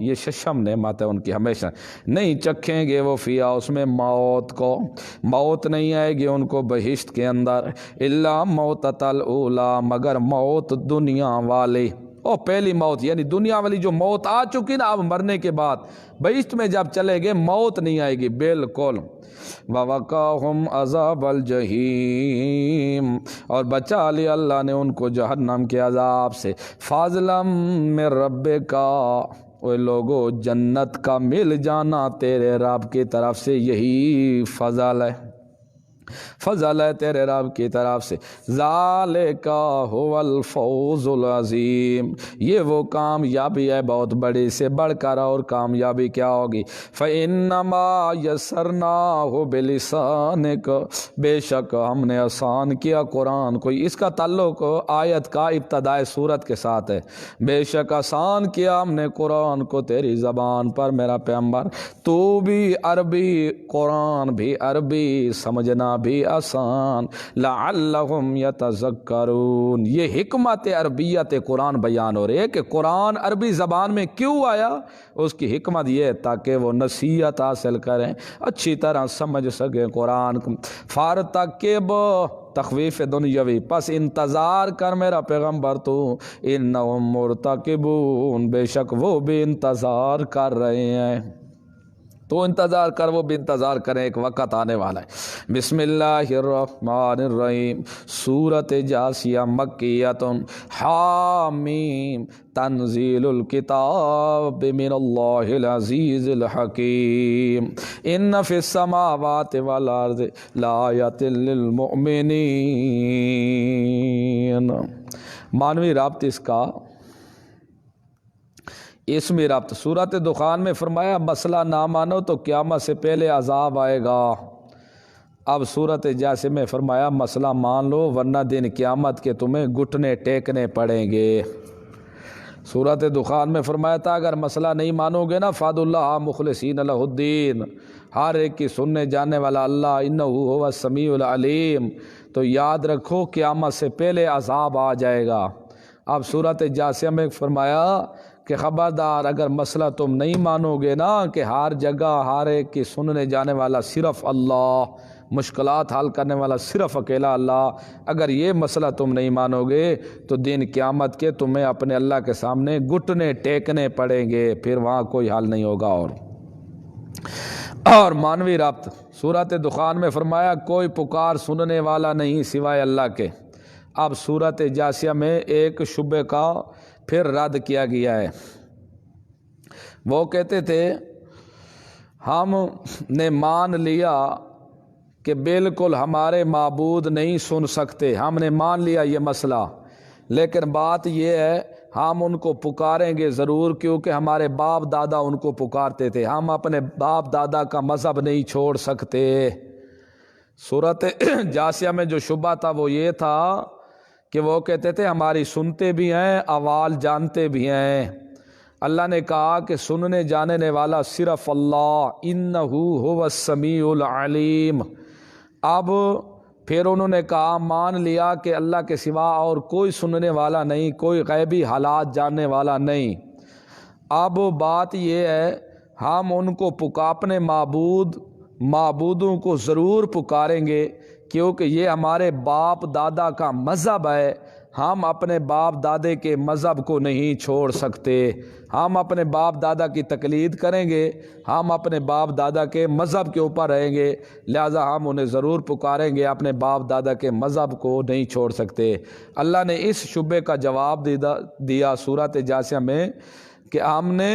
یہ ششم نعمت ہے ان کی، ہمیشہ نہیں چکھیں گے وہ فیہا اس میں موت کو، موت نہیں آئے گی ان کو بہشت کے اندر، الا موتۃ الاولی مگر موت دنیا والی، او پہلی موت یعنی دنیا والی جو موت آ چکی نا اب مرنے کے بعد، بہشت میں جب چلے گئے موت نہیں آئے گی بالکل۔ وَوَقَاهُمْ عَذَابَ الْجَحِيمِ، اور بچا لیا اللہ نے ان کو جہنم کے عذاب سے، فَضْلًا مِّن رَبِّكَ، وہ لوگوں جنت کا مل جانا تیرے رب کی طرف سے یہی فضل ہے۔ فضل ہے تیرے رب کی طرف سے، ذالک هو الفوز العظیم، یہ وہ کامیابی ہے بہت بڑی، سے بڑھ کر اور کامیابی کیا ہوگی؟ فَإِنَّمَا يَسَّرْنَاهُ بِلِسَانِكَ، بے شک ہم نے آسان کیا قرآن کو، اس کا تعلق آیت کا ابتدائے صورت کے ساتھ ہے، بے شک آسان کیا ہم نے قرآن کو تیری زبان پر میرا پیغمبر، تو بھی عربی، قرآن بھی عربی، سمجھنا بھی آسان، لعلہم یتذکرون، یہ حکمت عربیت قرآن بیان ہو رہی ہے کہ قرآن عربی زبان میں کیوں آیا، اس کی حکمت یہ ہے تاکہ وہ نصیحت حاصل کریں، اچھی طرح سمجھ سکیں قرآن کو۔ فارتقب، تخویف دنیاوی، پس انتظار کر میرا پیغمبر تو، انہم مرتقبون، بے شک وہ بھی انتظار کر رہے ہیں، تو انتظار کر، وہ بھی انتظار کریں، ایک وقت آنے والا ہے۔ بسم اللہ الرحمن الرحیم، سورۃ جاسیہ مکیۃ، حامیم، تنزیل الکتاب من اللہ العزیز الحکیم، ان فی السماوات والارض لآیات للمؤمنین۔ معنوی رابط اس کا، اس میں رابط سورۃ دخان میں فرمایا مسئلہ نہ مانو تو قیامت سے پہلے عذاب آئے گا، اب سورۃ جاسیہ میں فرمایا مسئلہ مان لو ورنہ دن قیامت کے تمہیں گھٹنے ٹیکنے پڑیں گے۔ سورۃ دخان میں فرمایا تھا اگر مسئلہ نہیں مانو گے نا، فاد اللہ مخلصین لہ الدین، ہر ایک کی سننے جاننے والا اللہ، انہ هو السمیع العلیم، تو یاد رکھو قیامت سے پہلے عذاب آ جائے گا۔ اب سورۃ جاسیہ میں فرمایا کہ خبردار اگر مسئلہ تم نہیں مانو گے نا کہ ہر جگہ ہر ایک کی سننے جانے والا صرف اللہ، مشکلات حل کرنے والا صرف اکیلا اللہ، اگر یہ مسئلہ تم نہیں مانو گے تو دن قیامت کے تمہیں اپنے اللہ کے سامنے گھٹنے ٹیکنے پڑیں گے، پھر وہاں کوئی حل نہیں ہوگا۔ اور مانوی رابط سورۃ دخان میں فرمایا کوئی پکار سننے والا نہیں سوائے اللہ کے۔ اب سورۃ جاسیہ میں ایک شبہ کا پھر رد کیا گیا ہے، وہ کہتے تھے ہم نے مان لیا کہ بالکل ہمارے معبود نہیں سن سکتے، ہم نے مان لیا یہ مسئلہ، لیکن بات یہ ہے ہم ان کو پکاریں گے ضرور، کیونکہ ہمارے باپ دادا ان کو پکارتے تھے، ہم اپنے باپ دادا کا مذہب نہیں چھوڑ سکتے۔ سورۃ جاسیہ میں جو شبہ تھا وہ یہ تھا کہ وہ کہتے تھے ہماری سنتے بھی ہیں، احوال جانتے بھی ہیں۔ اللہ نے کہا کہ سننے جاننے والا صرف اللہ، انہ هو السمیع العلیم۔ اب پھر انہوں نے کہا مان لیا کہ اللہ کے سوا اور کوئی سننے والا نہیں، کوئی غیبی حالات جاننے والا نہیں۔ اب بات یہ ہے ہم ان کو اپنے معبودوں کو ضرور پکاریں گے، کیونکہ یہ ہمارے باپ دادا کا مذہب ہے، ہم اپنے باپ دادے کے مذہب کو نہیں چھوڑ سکتے، ہم اپنے باپ دادا کی تقلید کریں گے، ہم اپنے باپ دادا کے مذہب کے اوپر رہیں گے، لہذا ہم انہیں ضرور پکاریں گے، اپنے باپ دادا کے مذہب کو نہیں چھوڑ سکتے۔ اللہ نے اس شبے کا جواب دیا سورۃ جاسیہ میں کہ ہم نے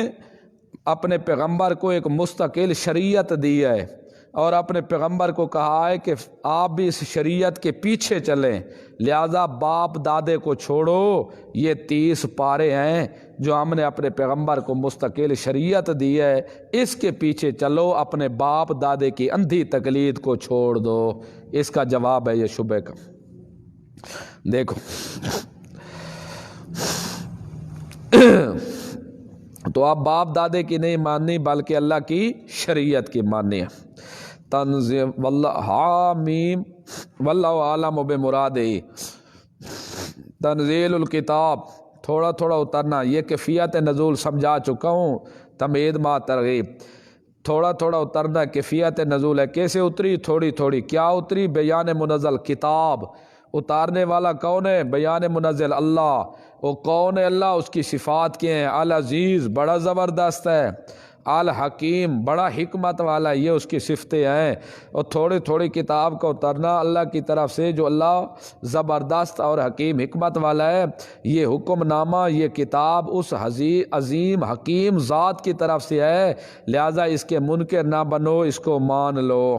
اپنے پیغمبر کو ایک مستقل شریعت دی ہے، اور اپنے پیغمبر کو کہا ہے کہ آپ بھی اس شریعت کے پیچھے چلیں، لہذا باپ دادے کو چھوڑو، یہ 30 پارے ہیں جو ہم نے اپنے پیغمبر کو مستقل شریعت دی ہے، اس کے پیچھے چلو، اپنے باپ دادے کی اندھی تقلید کو چھوڑ دو۔ اس کا جواب ہے یہ شبہ کا۔ دیکھو تو آپ باپ دادے کی نہیں ماننی بلکہ اللہ کی شریعت کی ماننی ہے۔ تنزیل واللہ حامیم واللہ عالم بمرادہ، تنزیل الکتاب، تھوڑا تھوڑا اترنا، یہ کیفیت نزول سمجھا چکا ہوں، تمہید ما ترغیب، تھوڑا تھوڑا اترنا کیفیت نزول ہے، کیسے اتری؟ تھوڑی تھوڑی۔ کیا اتری؟ بیان منزل، کتاب اتارنے والا کون ہے؟ بیان منزل اللہ۔ وہ کون ہے اللہ؟ اس کی صفات کیا ہیں؟ العزیز، بڑا زبردست ہے، الحکیم، بڑا حکمت والا ہے، یہ اس کی صفتیں ہیں۔ اور تھوڑی تھوڑی کتاب کا اترنا اللہ کی طرف سے، جو اللہ زبردست اور حکیم حکمت والا ہے، یہ حکم نامہ، یہ کتاب اس عظیم حکیم ذات کی طرف سے ہے، لہذا اس کے منکر نہ بنو، اس کو مان لو۔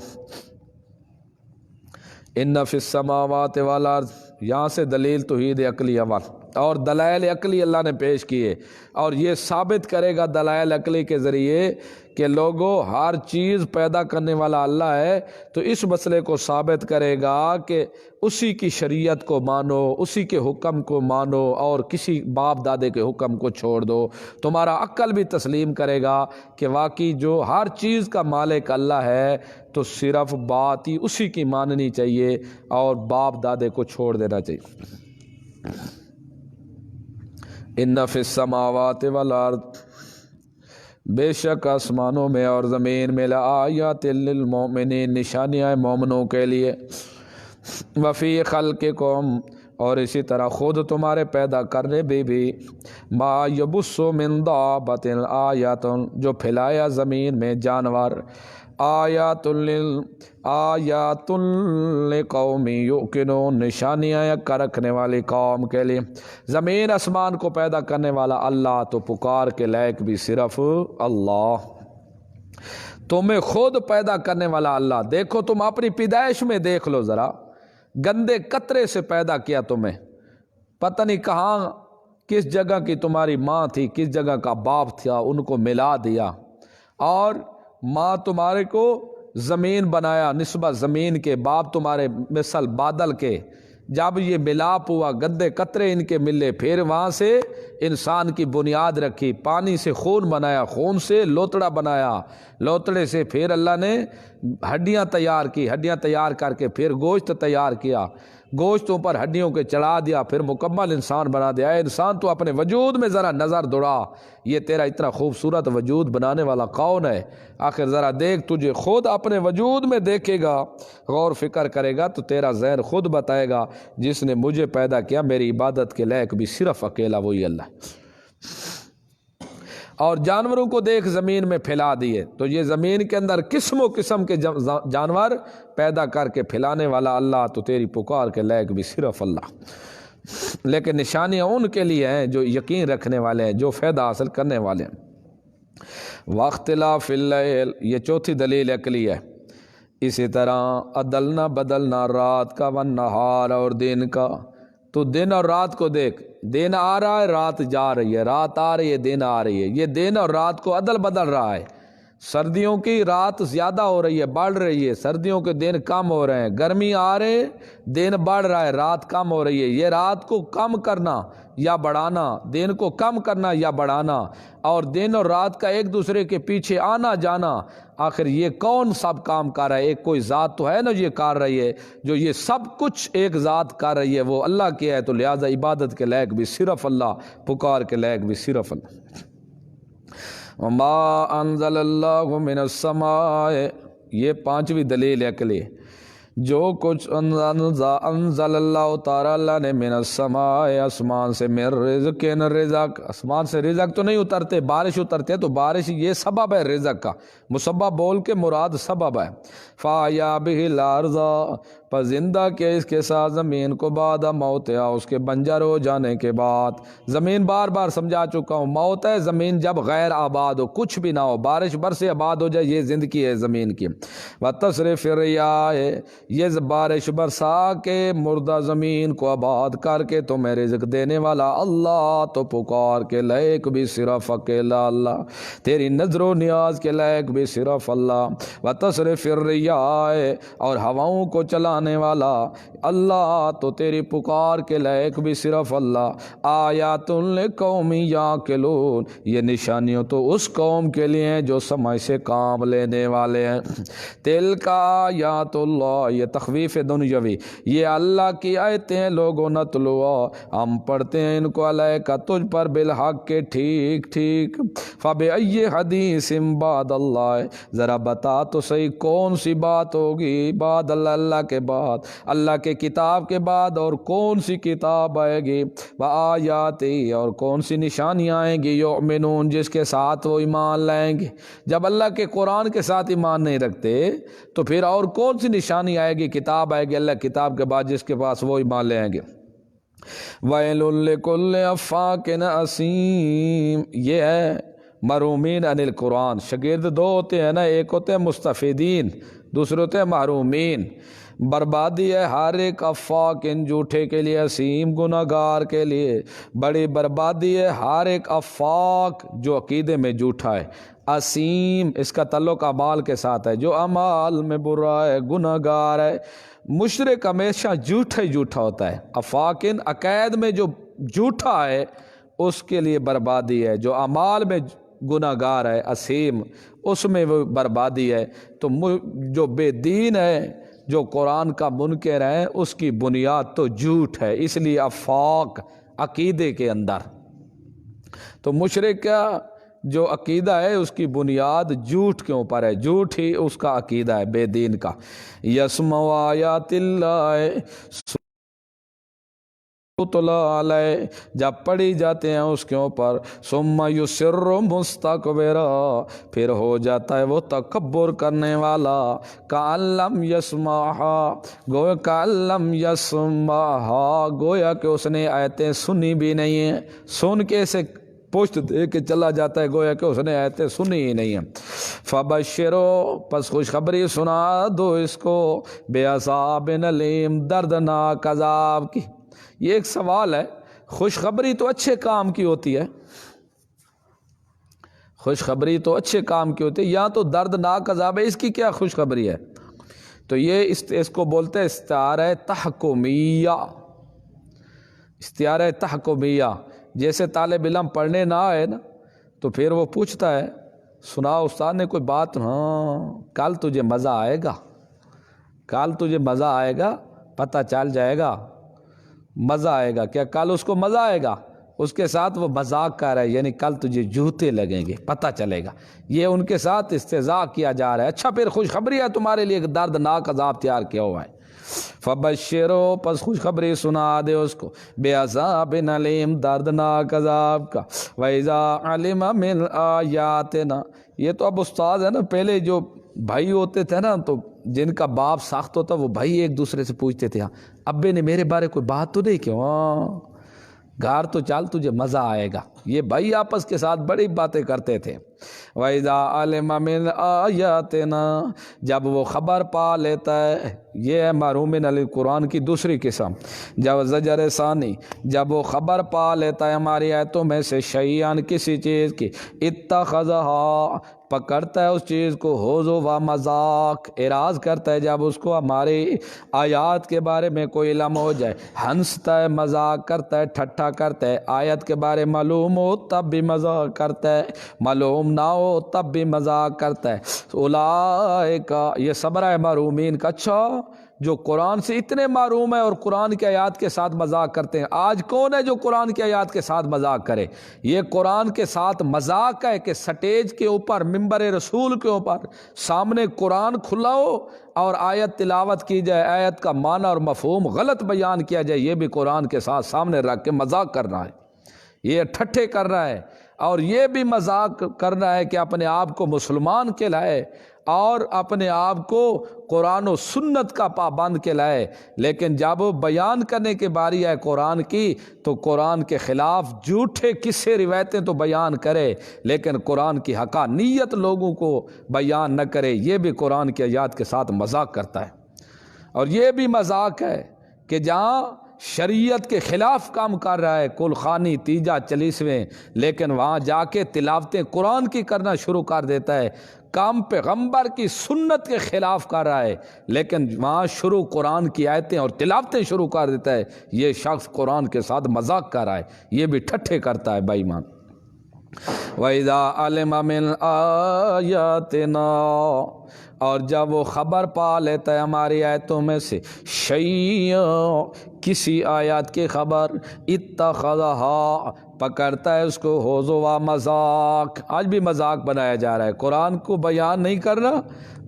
ان فی السماوات والارض، یہاں سے دلیل توحید عقلی عمل اور دلائل عقلی اللہ نے پیش کیے، اور یہ ثابت کرے گا دلائل عقلی کے ذریعے کہ لوگوں ہر چیز پیدا کرنے والا اللہ ہے، تو اس مسئلے کو ثابت کرے گا کہ اسی کی شریعت کو مانو، اسی کے حکم کو مانو، اور کسی باپ دادے کے حکم کو چھوڑ دو۔ تمہارا عقل بھی تسلیم کرے گا کہ واقعی جو ہر چیز کا مالک اللہ ہے، تو صرف بات ہی اسی کی ماننی چاہیے اور باپ دادے کو چھوڑ دینا چاہیے۔ ان فی السماوات والارض، بے شک آسمانوں میں اور زمین میں لآیات للمؤمنین، نشانیاں مومنوں کے لیے، وفی خلقکم، اور اسی طرح خود تمہارے پیدا کرنے بھی ما یبث من دابۃ، آیات جو پھیلایا زمین میں جانور، آیات لقوم یوقنون، نشانیاں عقل رکھنے والی قوم کے لیے۔ زمین آسمان کو پیدا کرنے والا اللہ، تو پکار کے لائق بھی صرف اللہ۔ تمہیں خود پیدا کرنے والا اللہ، دیکھو تم اپنی پیدائش میں دیکھ لو ذرا، گندے قطرے سے پیدا کیا تمہیں، پتہ نہیں کہاں کس جگہ کی تمہاری ماں تھی، کس جگہ کا باپ تھا، ان کو ملا دیا، اور ماں تمہارے کو زمین بنایا نسبت زمین کے، باپ تمہارے مثل بادل کے، جب یہ ملاپ ہوا گندے قطرے ان کے ملے، پھر وہاں سے انسان کی بنیاد رکھی، پانی سے خون بنایا، خون سے لوتڑا بنایا، لوتڑے سے پھر اللہ نے ہڈیاں تیار کی، ہڈیاں تیار کر کے پھر گوشت تیار کیا، گوشتوں پر ہڈیوں کے چڑھا دیا، پھر مکمل انسان بنا دیا۔ اے انسان تو اپنے وجود میں ذرا نظر دوڑا، یہ تیرا اتنا خوبصورت وجود بنانے والا کون ہے؟ آخر ذرا دیکھ، تجھے خود اپنے وجود میں دیکھے گا، غور فکر کرے گا تو تیرا ذہن خود بتائے گا، جس نے مجھے پیدا کیا میری عبادت کے لائق بھی صرف اکیلا وہی اللہ ہے۔ اور جانوروں کو دیکھ زمین میں پھیلا دیے، تو یہ زمین کے اندر قسم و قسم کے جانور پیدا کر کے پھیلانے والا اللہ، تو تیری پکار کے لائق بھی صرف اللہ۔ لیکن نشانیاں ان کے لیے ہیں جو یقین رکھنے والے ہیں، جو فائدہ حاصل کرنے والے ہیں۔ واختلاف اللیل، یہ چوتھی دلیل عقلی ہے۔ اسی طرح عدلنا بدلنا رات کا والنہار، اور دن کا، تو دن اور رات کو دیکھ، دن آ رہا ہے رات جا رہی ہے، رات آ رہی ہے دن آ رہی ہے، یہ دن اور رات کو عدل بدل رہا ہے۔ سردیوں کی رات زیادہ ہو رہی ہے، بڑھ رہی ہے، سردیوں کے دن کم ہو رہے ہیں، گرمی آ رہے دن بڑھ رہا ہے، رات کم ہو رہی ہے۔ یہ رات کو کم کرنا یا بڑھانا، دن کو کم کرنا یا بڑھانا، اور دن اور رات کا ایک دوسرے کے پیچھے آنا جانا، آخر یہ کون سب کام کر رہا ہے؟ ایک کوئی ذات تو ہے نا یہ کر رہی ہے، جو یہ سب کچھ ایک ذات کر رہی ہے، وہ اللہ کی ہے، تو لہذا عبادت کے لائق بھی صرف اللہ، پکار کے لائق بھی صرف اللہ۔ وما انزل اللہ من السماء، یہ پانچویں دلیل عقلی، جو کچھ انزل اللہ تعالی اللہ نے من السماء، آسمان سے، من رزق، رزق، آسمان سے رزق تو نہیں اترتے، بارش اترتے تو بارش یہ سبب ہے رزق کا، مسبب بول کے مراد سبب ہے۔ فایا بہ الارض، پر زندہ کیا اس کے ساتھ زمین کو، بعد موت، یا اس کے بنجر ہو جانے کے بعد۔ زمین بار بار سمجھا چکا ہوں، موت ہے زمین جب غیر آباد ہو، کچھ بھی نہ ہو، بارش برسے آباد ہو جائے، یہ زندگی ہے زمین کی۔ وتصرف الریاح، یہ بارش برسا کے مردہ زمین کو آباد کر کے تمہیں رزق دینے والا اللہ، تو پکار کے لائق بھی صرف اکیلا اللہ، تیری نظر و نیاز کے لائق بھی صرف اللہ۔ وتصرف الریاح، اور ہواؤں کو چلانے والا اللہ، تو تیری پکار کے لائق بھی صرف اللہ۔ آیات لقوم یعقلون، یہ نشانیوں تو اس قوم کے لیے ہیں جو سمجھ سے کام لینے والے ہیں۔ تلک آیات اللہ، یہ تخویف دنیاوی، یہ اللہ کی آیتیں ہیں، لوگوں نتلوہا، ہم پڑھتے ہیں ان کو علیک تجھ پر بالحق کے ٹھیک ٹھیک۔ فبأی حدیث بعد اللہ، ذرا بتا تو صحیح کون سی بات ہوگی بعد اللہ، اللہ کے بعد، اللہ کے کتاب کے بعد اور کون سی کتاب آئے گی، وآیاتی، اور کون سی نشانیاں آئیں گی، یؤمنون، جس کے ساتھ وہ ایمان لائیں گے۔ جب اللہ کے قرآن کے ساتھ ایمان نہیں رکھتے تو پھر اور کون سی نشانی آئے گی، کتاب آئے گی اللہ کتاب کے بعد جس کے پاس وہ ایمان لے آئیں گے۔ ویل لکل افاک اثیم، یہ ہے محرومین عن القرآن۔ شاگرد دو ہوتے ہیں نا، ایک ہوتے ہیں مستفیدین، دوسرے ہوتے ہیں محرومین۔ بربادی ہے ہر ایک افاق ان جھوٹے کے لیے، اسیم گناہگار کے لیے بڑی بربادی ہے ہر ایک افاق جو عقیدے میں جھوٹا ہے، اسیم اس کا تعلق اعمال کے ساتھ ہے، جو اعمال میں برا ہے، گناہگار ہے۔ مشرک ہمیشہ جھوٹا ہی جھوٹا ہوتا ہے، افاقن عقائد میں جو جھوٹا ہے اس کے لیے بربادی ہے، جو اعمال میں گناہگار ہے اسیم اس میں وہ بربادی ہے۔ تو جو بے دین ہے، جو قرآن کا منکر ہے، اس کی بنیاد تو جھوٹ ہے، اس لیے افاق عقیدے کے اندر۔ تو مشرک کا جو عقیدہ ہے اس کی بنیاد جھوٹ کے اوپر ہے، جھوٹ ہی اس کا عقیدہ ہے بے دین کا۔ یسمع آیات اللہ تلا علیہ، جب پڑھی جاتے ہیں اس کے اوپر، ثم یصر مستکبرا، پھر ہو جاتا ہے وہ تکبر کرنے والا، کأن لم یسمعھا، گویا کأن لم یسمعھا، گویا کہ اس نے آیتیں سنی بھی نہیں ہیں، سن کے اسے پشت دے کے چلا جاتا ہے، گویا کہ اس نے آیتیں سنی ہی نہیں ہیں۔ فبشرو، پس خوشخبری سنا دو اس کو، بعذاب الیم، دردناک عذاب کی۔ یہ ایک سوال ہے، خوشخبری تو اچھے کام کی ہوتی ہے، خوشخبری تو اچھے کام کی ہوتی ہے، یہاں تو دردناک عذاب ہے، اس کی کیا خوشخبری ہے؟ تو یہ اس کو بولتے ہیں استعارہ تحکمیہ، استعارہ تحکمیہ۔ جیسے طالب علم پڑھنے نہ آئے نا تو پھر وہ پوچھتا ہے، سنا استاد نے کوئی بات؟ ہاں، کل تجھے مزہ آئے گا، کل تجھے مزہ آئے گا، پتہ چل جائے گا، مزہ آئے گا۔ کیا کل اس کو مزہ آئے گا؟ اس کے ساتھ وہ مذاق کر رہا ہے، یعنی کل تجھے جوتے لگیں گے، پتہ چلے گا، یہ ان کے ساتھ استہزاء کیا جا رہا ہے۔ اچھا پھر خوشخبری ہے تمہارے لیے ایک دردناک عذاب تیار کیا ہوا ہے، فبشرو، پس خوشخبری سنا دے اس کو، بعذاب علیم، دردناک عذاب کا۔ وَإِذَا عَلِمَ مِنْ آیاتنا، یہ تو اب استاد ہے نا، پہلے جو بھائی ہوتے تھے نا تو جن کا باپ سخت ہوتا وہ بھائی ایک دوسرے سے پوچھتے تھے، ابے نے میرے بارے کوئی بات تو نہیں کیوں؟ گھر تو چل، تجھے مزہ آئے گا۔ یہ بھائی آپس کے ساتھ بڑی باتیں کرتے تھے۔ وَإِذَا عَلِمَ مِنْ آیَاتِنَا، جب وہ خبر پا لیتا ہے، یہ ہے محرومین علی قرآن کی دوسری قسم۔ جب زجر ثانی، جب وہ خبر پا لیتا ہے ہماری آیتوں میں سے، شیئن کسی چیز کی، اتخذہا، پکڑتا ہے اس چیز کو، ہوزو و مذاق، اعراض کرتا ہے جب اس کو ہماری آیات کے بارے میں کوئی علم ہو جائے، ہنستا ہے، مذاق کرتا ہے، ٹھٹھا کرتا ہے، آیت کے بارے معلوم ہو تب بھی مذاق کرتا ہے، معلوم نہ ہو تب بھی مذاق کرتا ہے۔ اولئک، یہ صبر ہے محرومین کا۔ اچھا، جو قرآن سے اتنے معروم ہے اور قرآن کی آیات کے ساتھ مذاق کرتے ہیں، آج کون ہے جو قرآن کی آیات کے ساتھ مذاق کرے؟ یہ قرآن کے ساتھ مذاق ہے کہ سٹیج کے اوپر، ممبر رسول کے اوپر سامنے قرآن کھلا ہو اور آیت تلاوت کی جائے، آیت کا معنی اور مفہوم غلط بیان کیا جائے، یہ بھی قرآن کے ساتھ سامنے رکھ کے مذاق کر رہا ہے، یہ ٹھٹھے کر رہا ہے، اور یہ بھی مذاق کرنا ہے کہ اپنے آپ کو مسلمان کہلائے اور اپنے آپ کو قرآن و سنت کا پابند کہلائے، لیکن جب وہ بیان کرنے کی باری ہے قرآن کی تو قرآن کے خلاف جھوٹے قصے روایتیں تو بیان کرے، لیکن قرآن کی حقانیت لوگوں کو بیان نہ کرے، یہ بھی قرآن کی آیات کے ساتھ مذاق کرتا ہے۔ اور یہ بھی مذاق ہے کہ جہاں شریعت کے خلاف کام کر رہا ہے، کل خانی تیجا چلیسویں، لیکن وہاں جا کے تلاوتیں قرآن کی کرنا شروع کر دیتا ہے، کام پیغمبر کی سنت کے خلاف کر رہا ہے، لیکن وہاں شروع قرآن کی آیتیں اور تلاوتیں شروع کر دیتا ہے، یہ شخص قرآن کے ساتھ مذاق کر رہا ہے، یہ بھی ٹھٹھے کرتا ہے بھائی مان۔ وَإِذَا عَلِمَ مِنْ آیَاتِنَا، اور جب وہ خبر پا لیتا ہے ہماری آیتوں میں سے، شیئا، کسی آیات کی خبر، اتخذہا، پکڑتا ہے اس کو، ہوزو و مذاق، آج بھی مذاق بنایا جا رہا ہے، قرآن کو بیان نہیں کرنا،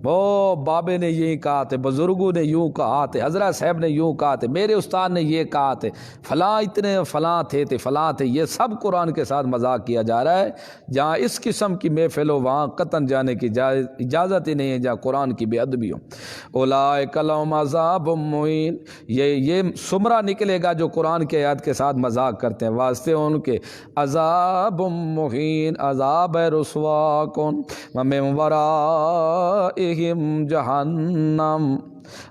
وہ بابے نے یہی کہا تھے، بزرگوں نے یوں کہا تھے، حضرت صاحب نے یوں کہا تھے، میرے استاد نے یہ کہا تھے، فلاں اتنے فلاں تھے فلاں تھے، یہ سب قرآن کے ساتھ مذاق کیا جا رہا ہے۔ جہاں اس قسم کی محفل ہو وہاں قطن جانے کی اجازت ہی نہیں ہے، جہاں قرآن کی بے ادبی ہو۔ اولئک لہم عذاب مہین، یہ سمرہ نکلے گا جو قرآن کی آیات کے ساتھ مذاق کرتے ہیں، واسطے ان کے عذاب مہین، عذاب رسوا کن، ومن ورائہم جہنم،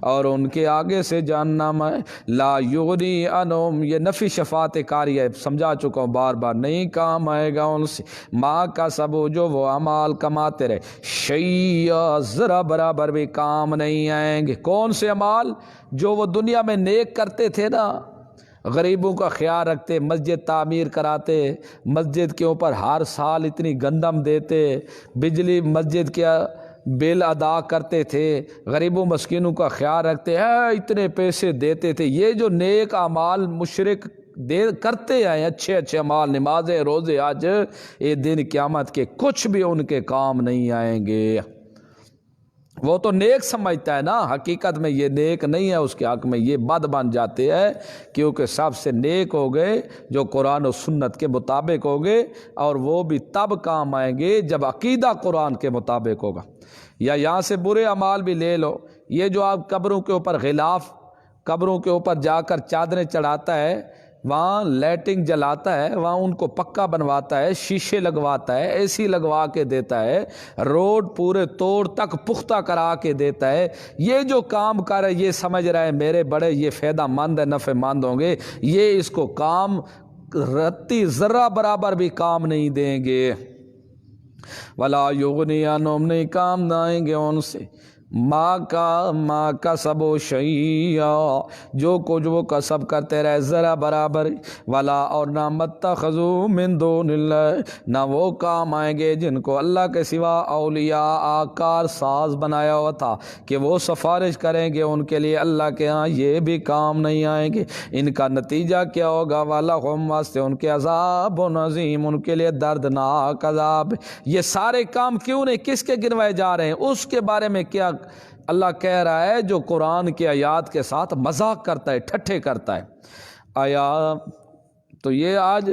اور ان کے آگے سے جہنم ہے، لا یغنی عنہم، یہ نفی شفاعت کاری ہے، سمجھا چکا ہوں بار بار، نہیں کام آئے گا ان سے ما کا سبو، جو وہ اعمال کماتے رہے، شیئا، ذرا برابر بھی کام نہیں آئیں گے۔ کون سے اعمال؟ جو وہ دنیا میں نیک کرتے تھے نا، غریبوں کا خیال رکھتے، مسجد تعمیر کراتے، مسجد کے اوپر ہر سال اتنی گندم دیتے، بجلی مسجد کے بل ادا کرتے تھے، غریبوں مسکینوں کا خیال رکھتے، اتنے پیسے دیتے تھے، یہ جو نیک اعمال مشرک کرتے ہیں، اچھے اچھے اعمال، نمازیں، روزے، حج، یہ دن قیامت کے کچھ بھی ان کے کام نہیں آئیں گے۔ وہ تو نیک سمجھتا ہے نا، حقیقت میں یہ نیک نہیں ہے، اس کے حق میں یہ بد بن جاتے ہیں، کیونکہ سب سے نیک ہو گئے جو قرآن و سنت کے مطابق ہو گئے، اور وہ بھی تب کام آئیں گے جب عقیدہ قرآن کے مطابق ہوگا۔ یا یہاں سے برے اعمال بھی لے لو، یہ جو آپ قبروں کے اوپر غلاف، قبروں کے اوپر جا کر چادریں چڑھاتا ہے، وہاں لائٹنگ جلاتا ہے، وہاں ان کو پکا بنواتا ہے، شیشے لگواتا ہے، اے سی لگوا کے دیتا ہے، روڈ پورے توڑ تک پختہ کرا کے دیتا ہے، یہ جو کام کر ہے یہ سمجھ رہا ہے میرے بڑے یہ فائدہ مند ہے، نفع مند ہوں گے، یہ اس کو کام رتی ذرہ برابر بھی کام نہیں دیں گے۔ ولا یغنی عنہم، نہیں کام نہ آئیں گے ان سے، ما کسبوا شیئا، جو کچھ وہ کسب کرتے رہے ذرا برابر، ولا، اور نہ متخذوا من دون اللہ، نہ وہ کام آئیں گے جن کو اللہ کے سوا اولیاء آکار ساز بنایا ہوا تھا کہ وہ سفارش کریں گے ان کے لیے اللہ کے ہاں، یہ بھی کام نہیں آئیں گے۔ ان کا نتیجہ کیا ہوگا؟ وَلَهُمْ، واسطے ان کے عذاب عظیم، ان کے لیے دردناک عذاب۔ یہ سارے کام کیوں نہیں، کس کے گنوائے جا رہے ہیں؟ اس کے بارے میں کیا اللہ کہہ رہا ہے جو قرآن کی آیات کے ساتھ مذاق کرتا ہے، ٹھٹھے کرتا ہے۔ آیا تو یہ آج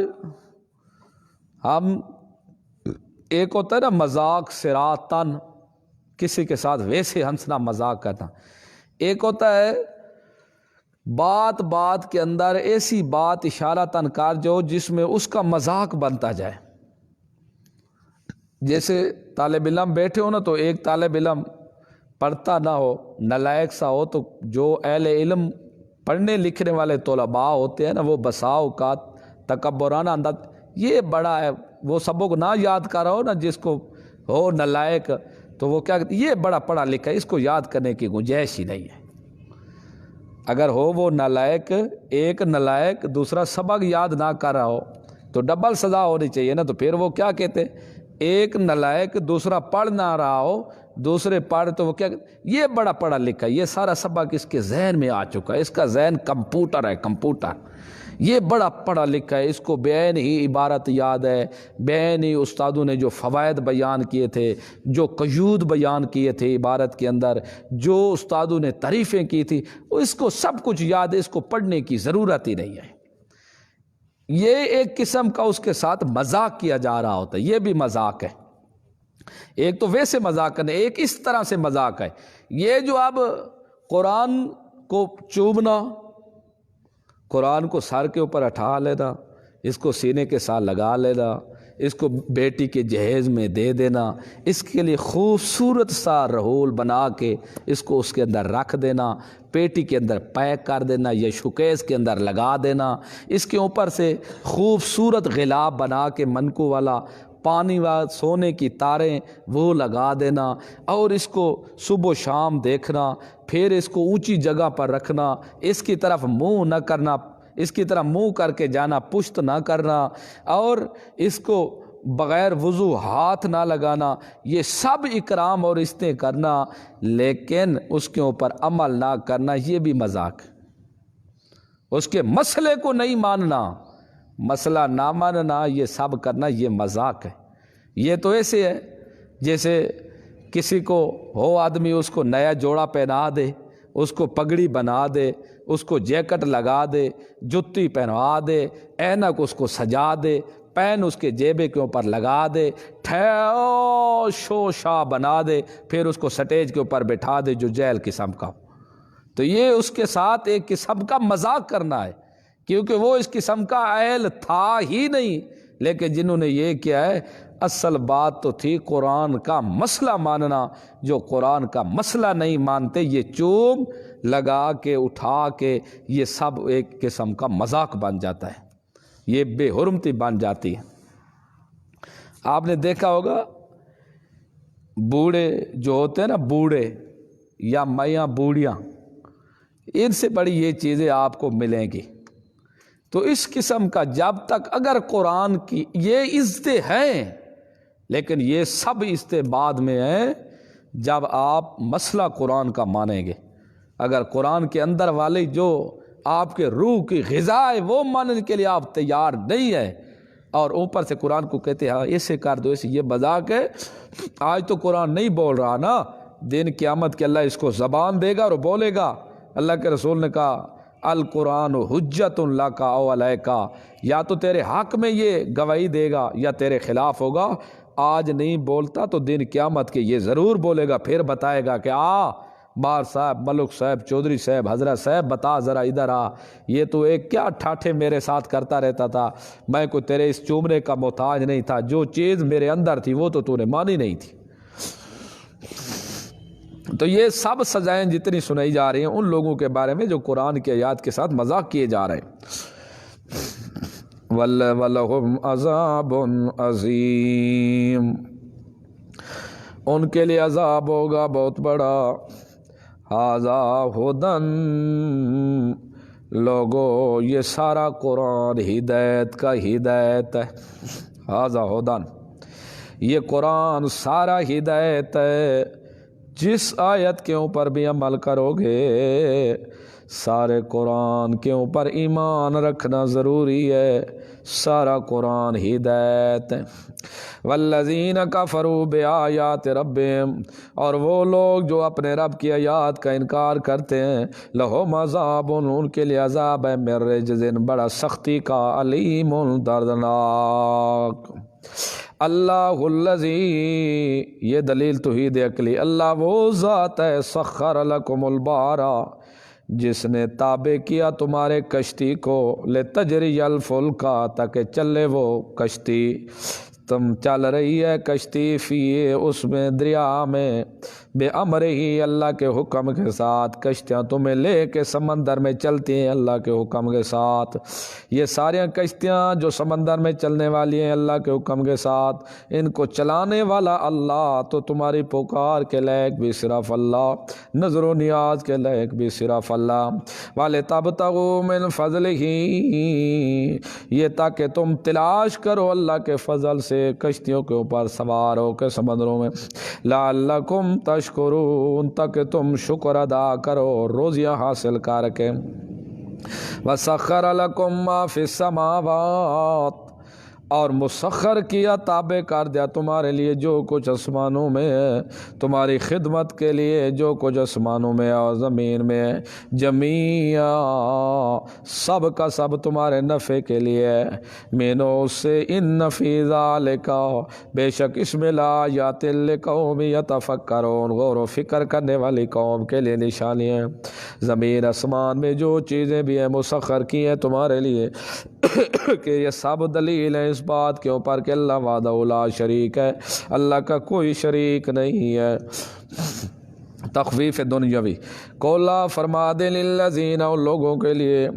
ہم، ایک ہوتا ہے نا مذاق صراطن، کسی کے ساتھ ویسے ہنسنا مذاق کرنا، ایک ہوتا ہے بات بات کے اندر ایسی بات اشارتاً کار جو جس میں اس کا مذاق بنتا جائے۔ جیسے طالب علم بیٹھے ہو نا، تو ایک طالب علم پڑھتا نہ ہو، نالائق سا ہو، تو جو اہل علم پڑھنے لکھنے والے طلباء ہوتے ہیں نا، وہ بسا اوقات تکبرانہ انداز، یہ بڑا ہے، وہ سبق نہ یاد کر رہا ہو نا، جس کو ہو نالائق، تو وہ کیا کہتے ہیں، یہ بڑا پڑھا لکھا ہے، اس کو یاد کرنے کی گنجائش ہی نہیں ہے۔ اگر ہو وہ نالائق، ایک نالائق دوسرا سبق یاد نہ کر رہا ہو تو ڈبل سزا ہونی چاہیے نا۔ تو پھر وہ کیا کہتے ہیں، ایک نالائق دوسرا پڑھ نہ رہا ہو، دوسرے پڑھ، تو وہ کیا، یہ بڑا پڑھا لکھا ہے، یہ سارا سبق اس کے ذہن میں آ چکا ہے، اس کا ذہن کمپیوٹر ہے، کمپیوٹر، یہ بڑا پڑھا لکھا ہے، اس کو بین ہی عبارت یاد ہے، بین ہی استادوں نے جو فوائد بیان کیے تھے، جو قیود بیان کیے تھے عبارت کے اندر، جو استادوں نے تعریفیں کی تھی، اس کو سب کچھ یاد ہے، اس کو پڑھنے کی ضرورت ہی نہیں ہے۔ یہ ایک قسم کا اس کے ساتھ مذاق کیا جا رہا ہوتا ہے، یہ بھی مذاق ہے۔ ایک تو ویسے مذاق کرنے، ایک اس طرح سے مذاق ہے۔ یہ جو اب قرآن کو چومنا، قرآن کو سر کے اوپر اٹھا لینا، اس کو سینے کے ساتھ لگا لینا، اس کو بیٹی کے جہیز میں دے دینا، اس کے لیے خوبصورت سا رحول بنا کے اس کو اس کے اندر رکھ دینا، پیٹی کے اندر پیک کر دینا یا شوکیس کے اندر لگا دینا، اس کے اوپر سے خوبصورت غلاف بنا کے منکو والا، پانی و سونے کی تاریں وہ لگا دینا، اور اس کو صبح و شام دیکھنا، پھر اس کو اونچی جگہ پر رکھنا، اس کی طرف منہ نہ کرنا، اس کی طرف منہ کر کے جانا، پشت نہ کرنا، اور اس کو بغیر وضو ہاتھ نہ لگانا، یہ سب اکرام اور عزتیں کرنا، لیکن اس کے اوپر عمل نہ کرنا، یہ بھی مذاق ہے۔ اس کے مسئلے کو نہیں ماننا، مسئلہ نہ ماننا، یہ سب کرنا، یہ مذاق ہے۔ یہ تو ایسے ہے جیسے کسی کو ہو آدمی، اس کو نیا جوڑا پہنا دے، اس کو پگڑی بنا دے، اس کو جیکٹ لگا دے، جتی پہنوا دے، اینک اس کو سجا دے، پین اس کے جیبے کے اوپر لگا دے، شو شاہ بنا دے، پھر اس کو سٹیج کے اوپر بٹھا دے جو جیل قسم کا، تو یہ اس کے ساتھ ایک قسم کا مذاق کرنا ہے۔ کیونکہ وہ اس قسم کا اہل تھا ہی نہیں، لیکن جنہوں نے یہ کیا ہے، اصل بات تو تھی قرآن کا مسئلہ ماننا، جو قرآن کا مسئلہ نہیں مانتے یہ چوب لگا کے اٹھا کے یہ سب ایک قسم کا مذاق بن جاتا ہے، یہ بے حرمتی بن جاتی ہے۔ آپ نے دیکھا ہوگا بوڑھے جو ہوتے ہیں نا، بوڑھے یا میاں بوڑھیاں، ان سے بڑی یہ چیزیں آپ کو ملیں گی۔ تو اس قسم کا جب تک اگر قرآن کی یہ عزتیں ہیں، لیکن یہ سب عزتیں بعد میں ہیں جب آپ مسئلہ قرآن کا مانیں گے۔ اگر قرآن کے اندر والی جو آپ کے روح کی غذا ہے وہ ماننے کے لیے آپ تیار نہیں ہے، اور اوپر سے قرآن کو کہتے ہیں ہاں ایسے کر دو، ایسے، یہ مذاق ہے۔ آج تو قرآن نہیں بول رہا نا، دن قیامت کے اللہ اس کو زبان دے گا اور بولے گا۔ اللہ کے رسول نے کہا القرآن حجت لک او علیک، یا تو تیرے حق میں یہ گواہی دے گا یا تیرے خلاف ہوگا۔ آج نہیں بولتا تو دن قیامت کے یہ ضرور بولے گا، پھر بتائے گا کہ بار صاحب، ملک صاحب، چودھری صاحب، حضرت صاحب، بتا ذرا ادھر یہ تو ایک کیا ٹھاٹھے میرے ساتھ کرتا رہتا تھا، میں کوئی تیرے اس چومنے کا محتاج نہیں تھا، جو چیز میرے اندر تھی وہ تو نے مانی نہیں تھی۔ تو یہ سب سزائیں جتنی سنائی جا رہی ہیں ان لوگوں کے بارے میں جو قرآن کی آیات کے ساتھ مذاق کیے جا رہے ہیں۔ وَلَهُمْ عَذَابٌ عَظِيمٌ، ان کے لیے عذاب ہوگا بہت بڑا۔ ھذا ھدی، لوگو یہ سارا قرآن ہدایت کا ہدایت ہے۔ ھذا ھدی، یہ قرآن سارا ہدایت ہے۔ جس آیت کے اوپر بھی عمل کرو گے، سارے قرآن کے اوپر ایمان رکھنا ضروری ہے، سارا قرآن ہدایت ہے۔ والذین کفروا بآیات ربہم، اور وہ لوگ جو اپنے رب کی آیات کا انکار کرتے ہیں، لہم عذاب، ان کے لیے عذاب ہے، من رجز، بڑا سختی کا، علیم، دردناک۔ اللہ الذی، یہ دلیل توحید عقلی، اللہ وہ ذات ہے، سخر لکم البحر، جس نے تابع کیا تمہارے کشتی کو، لتجری الفلک، تاکہ چلے وہ کشتی، تم چل رہی ہے کشتی، فی، اس میں، دریا میں، بے امر ہی، اللہ کے حکم کے ساتھ، کشتیاں تمہیں لے کے سمندر میں چلتی ہیں اللہ کے حکم کے ساتھ۔ یہ ساری کشتیاں جو سمندر میں چلنے والی ہیں اللہ کے حکم کے ساتھ، ان کو چلانے والا اللہ، تو تمہاری پکار کے لائق بھی صرف اللہ، نظر و نیاز کے لائق بھی صرف اللہ۔ وَلِتَبْتَغُوا مِنْ فَضْلِهِ، یہ تاکہ تم تلاش کرو اللہ کے فضل سے، کشتیوں کے اوپر سوار ہو کے سمندروں میں، لعلکم تشکرون، تاکہ تم شکر ادا کرو، روزیاں حاصل کر کے۔ وَسَخَّرَ لَكُم مَّا فِي السَّمَاوَاتِ، اور مسخر کیا، تابع کر دیا تمہارے لیے جو کچھ آسمانوں میں ہے، تمہاری خدمت کے لیے جو کچھ آسمانوں میں اور زمین میں ہے، جمیعا، سب کا سب تمہارے نفع کے لیے ہے، مینو سے، ان فی ذالک، بے شک اس میں لآیات لقوم یتفکرون، غور و فکر کرنے والی قوم کے لیے نشانی ہے۔ زمین آسمان میں جو چیزیں بھی ہیں مسخر کی ہیں تمہارے لیے، کہ یہ سب دلیل ہے اس بات کے اوپر کہ اللہ وحدہ لا شریک ہے، اللہ کا کوئی شریک نہیں ہے۔ تخفیف دنیاوی، کولا فرما دے للذین، ان لوگوں کے لیے،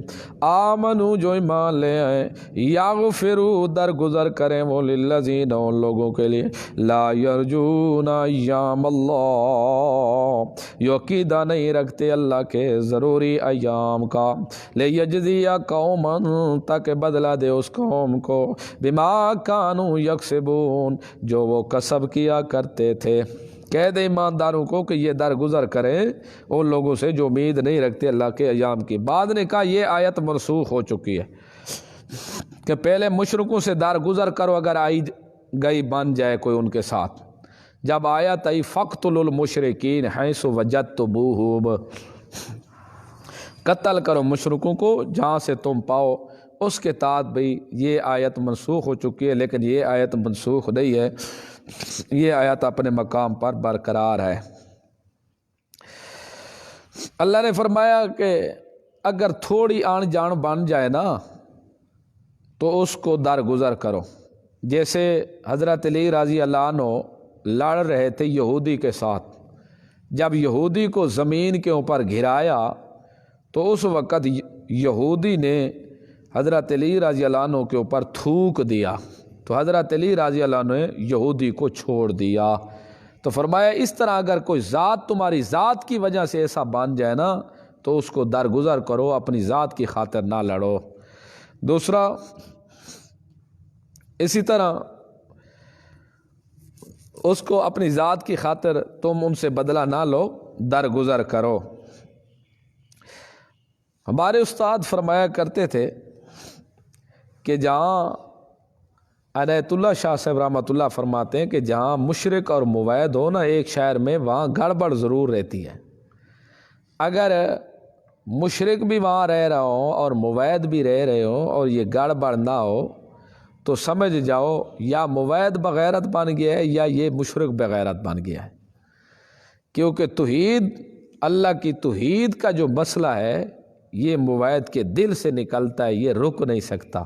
آمنو جو ایمان لے آئے، یغفروا درگزر کریں وہ، للذین، ان لوگوں کے لیے، لا یرجون ایام اللہ، جو عقیدہ نہیں رکھتے اللہ کے ضروری ایام کا، لیجزی قوما، تاکہ بدلہ دے اس قوم کو، بما کانوا یکسبون، جو وہ کسب کیا کرتے تھے۔ کہہ دے ایمانداروں کو کہ یہ درگزر کریں ان لوگوں سے جو امید نہیں رکھتے اللہ کے ایام کی۔ بعد نے کہا یہ آیت منسوخ ہو چکی ہے کہ پہلے مشرکوں سے درگزر کرو اگر آئی گئی بن جائے کوئی ان کے ساتھ۔ جب آیت آئی فَاقْتُلُوا الْمُشْرِكِينَ حَيْثُ وَجَدْتُمُوهُمْ، قتل کرو مشرکوں کو جہاں سے تم پاؤ، اس کے تحت بھئی یہ آیت منسوخ ہو چکی ہے، لیکن یہ آیت منسوخ نہیں ہے، یہ آیت اپنے مقام پر برقرار ہے۔ اللہ نے فرمایا کہ اگر تھوڑی آن جان بن جائے نا تو اس کو درگزر کرو. جیسے حضرت علی رضی اللہ عنہ لڑ رہے تھے یہودی کے ساتھ. جب یہودی کو زمین کے اوپر گرایا تو اس وقت یہودی نے حضرت علی رضی اللہ عنہ کے اوپر تھوک دیا تو حضرت علی رضی اللہ عنہ نے یہودی کو چھوڑ دیا. تو فرمایا اس طرح اگر کوئی ذات تمہاری ذات کی وجہ سے ایسا بن جائے نا تو اس کو درگزر کرو، اپنی ذات کی خاطر نہ لڑو. دوسرا اسی طرح اس کو اپنی ذات کی خاطر تم ان سے بدلہ نہ لو، درگزر کرو. ہمارے استاد فرمایا کرتے تھے کہ جہاں عنایت اللہ شاہ صاحب رحمۃ اللہ فرماتے ہیں کہ جہاں مشرک اور موحد ہو نا ایک شہر میں، وہاں گڑبڑ ضرور رہتی ہے. اگر مشرک بھی وہاں رہ رہا ہو اور موحد بھی رہ رہے ہو اور یہ گڑبڑ نہ ہو تو سمجھ جاؤ یا موحد بغیرت بن گیا ہے یا یہ مشرک بغیرت بن گیا ہے. کیونکہ توحید، اللہ کی توحید کا جو مسئلہ ہے یہ موحد کے دل سے نکلتا ہے، یہ رک نہیں سکتا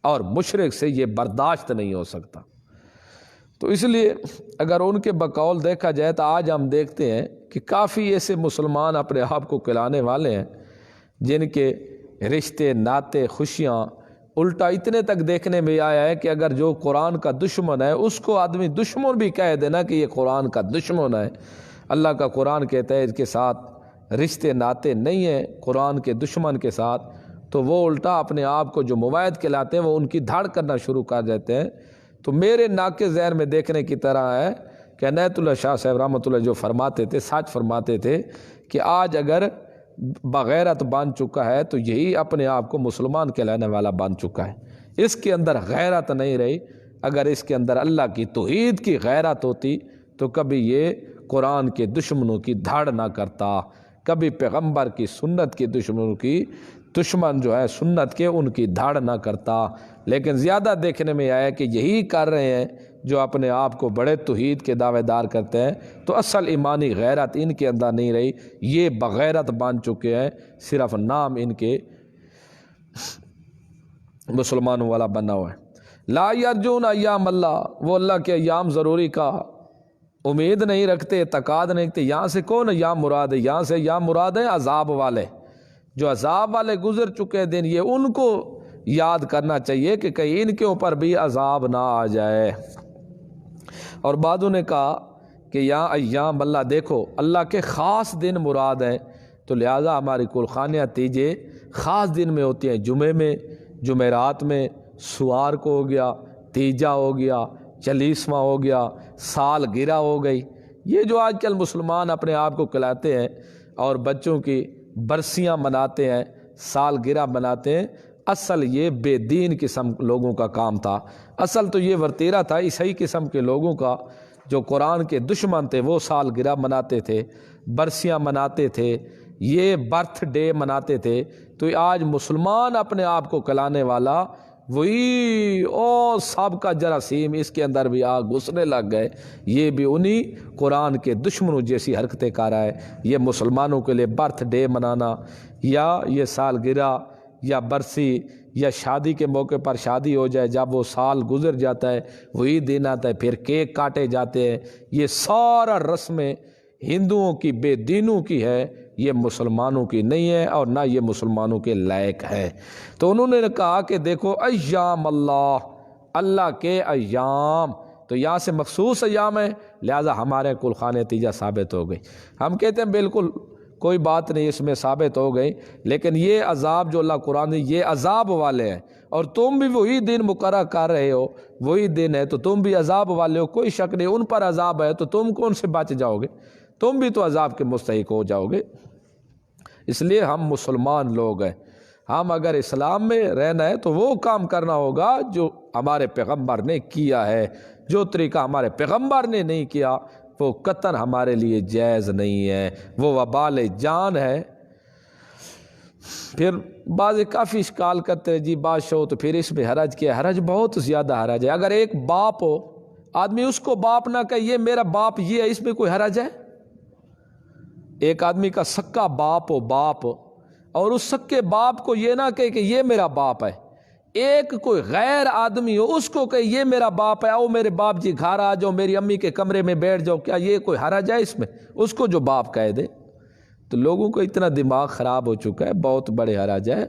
اور مشرک سے یہ برداشت نہیں ہو سکتا. تو اس لیے اگر ان کے بقول دیکھا جائے تو آج ہم دیکھتے ہیں کہ کافی ایسے مسلمان اپنے آپ کو کھلانے والے ہیں جن کے رشتے ناطے خوشیاں الٹا اتنے تک دیکھنے میں آیا ہے کہ اگر جو قرآن کا دشمن ہے اس کو آدمی دشمن بھی کہہ دینا کہ یہ قرآن کا دشمن ہے. اللہ کا قرآن کہتا ہے اس کے ساتھ رشتے ناطے نہیں ہیں قرآن کے دشمن کے ساتھ، تو وہ الٹا اپنے آپ کو جو موحد کہلاتے ہیں وہ ان کی دھاڑ کرنا شروع کر دیتے ہیں. تو میرے ناک کے ذہن میں دیکھنے کی طرح ہے کہ عنایت اللہ شاہ صاحب رحمۃ اللہ جو فرماتے تھے، سچ فرماتے تھے کہ آج اگر بغیرت بن چکا ہے تو یہی اپنے آپ کو مسلمان کہلانے والا بن چکا ہے. اس کے اندر غیرت نہیں رہی. اگر اس کے اندر اللہ کی توحید کی غیرت ہوتی تو کبھی یہ قرآن کے دشمنوں کی دھاڑ نہ کرتا، کبھی پیغمبر کی سنت کے دشمنوں کی دشمن جو ہے سنت کے ان کی دھاڑ نہ کرتا. لیکن زیادہ دیکھنے میں آیا کہ یہی کر رہے ہیں جو اپنے آپ کو بڑے توحید کے دعوے دار کرتے ہیں. تو اصل ایمانی غیرت ان کے اندر نہیں رہی، یہ بغیرت بن چکے ہیں، صرف نام ان کے مسلمانوں والا بنا ہوا ہے. لا یرجون ایام اللہ، وہ اللہ کے ایام ضروری کا امید نہیں رکھتے، اعتقاد نہیں رکھتے. یہاں سے کون ایام مراد ہے؟ یہاں سے ایام مراد ہے عذاب والے، جو عذاب والے گزر چکے دن، یہ ان کو یاد کرنا چاہیے کہ کہیں ان کے اوپر بھی عذاب نہ آ جائے. اور بعضوں نے کہا کہ یہاں ایام اللہ، دیکھو اللہ کے خاص دن مراد ہیں، تو لہٰذا ہماری کلخانیاں تیجے خاص دن میں ہوتی ہیں، جمعے میں، جمعرات میں، سوار کو ہو گیا، تیجا ہو گیا، چالیسواں ہو گیا، سال گرہ ہو گئی. یہ جو آج کل مسلمان اپنے آپ کو کہلاتے ہیں اور بچوں کی برسیاں مناتے ہیں، سال گرہ مناتے ہیں، اصل یہ بے دین قسم لوگوں کا کام تھا. اصل تو یہ ورتیرا تھا عیسائی قسم کے لوگوں کا، جو قرآن کے دشمن تھے وہ سال گرہ مناتے تھے، برسیاں مناتے تھے، یہ برتھ ڈے مناتے تھے. تو آج مسلمان اپنے آپ کو کہلانے والا وہی او سب کا جراثیم اس کے اندر بھی آگ گھسنے لگ گئے، یہ بھی انہی قرآن کے دشمنوں جیسی حرکتیں کر رہا ہے. یہ مسلمانوں کے لیے برتھ ڈے منانا یا یہ سال گرہ یا برسی یا شادی کے موقع پر شادی ہو جائے، جب وہ سال گزر جاتا ہے وہی دن آتا ہے، پھر کیک کاٹے جاتے ہیں، یہ سارا رسمیں ہندوؤں کی، بے دینوں کی ہے، یہ مسلمانوں کی نہیں ہے اور نہ یہ مسلمانوں کے لائق ہے. تو انہوں نے کہا کہ دیکھو ایام اللہ، اللہ کے ایام، تو یہاں سے مخصوص ایام ہے، لہذا ہمارے کلخانے تیجا ثابت ہو گئی. ہم کہتے ہیں بالکل کوئی بات نہیں، اس میں ثابت ہو گئی، لیکن یہ عذاب جو اللہ قرآن نے، یہ عذاب والے ہیں اور تم بھی وہی دن مقررہ کر رہے ہو، وہی دن ہے تو تم بھی عذاب والے ہو. کوئی شک نہیں ان پر عذاب ہے تو تم کون سے بچ جاؤ گے؟ تم بھی تو عذاب کے مستحق ہو جاؤ گے. اس لیے ہم مسلمان لوگ ہیں، ہم اگر اسلام میں رہنا ہے تو وہ کام کرنا ہوگا جو ہمارے پیغمبر نے کیا ہے. جو طریقہ ہمارے پیغمبر نے نہیں کیا وہ قطعاً ہمارے لیے جائز نہیں ہے، وہ وبال جان ہے. پھر بعض کافی اشکال کرتے ہیں جی بادشاہ ہو تو پھر اس میں حرج کیا؟ حرج بہت زیادہ حرج ہے. اگر ایک باپ ہو، آدمی اس کو باپ نہ کہے یہ میرا باپ یہ ہے، اس میں کوئی حرج ہے؟ ایک آدمی کا سکا باپ ہو، باپ اور اس سکے باپ کو یہ نہ کہے کہ یہ میرا باپ ہے، ایک کوئی غیر آدمی ہو اس کو کہ یہ میرا باپ ہے، آؤ میرے باپ جی گھر آ جاؤ، میری امی کے کمرے میں بیٹھ جاؤ، کیا یہ کوئی حرج ہے اس میں؟ اس کو جو باپ کہہ دے تو لوگوں کو اتنا دماغ خراب ہو چکا ہے، بہت بڑے حرج ہے۔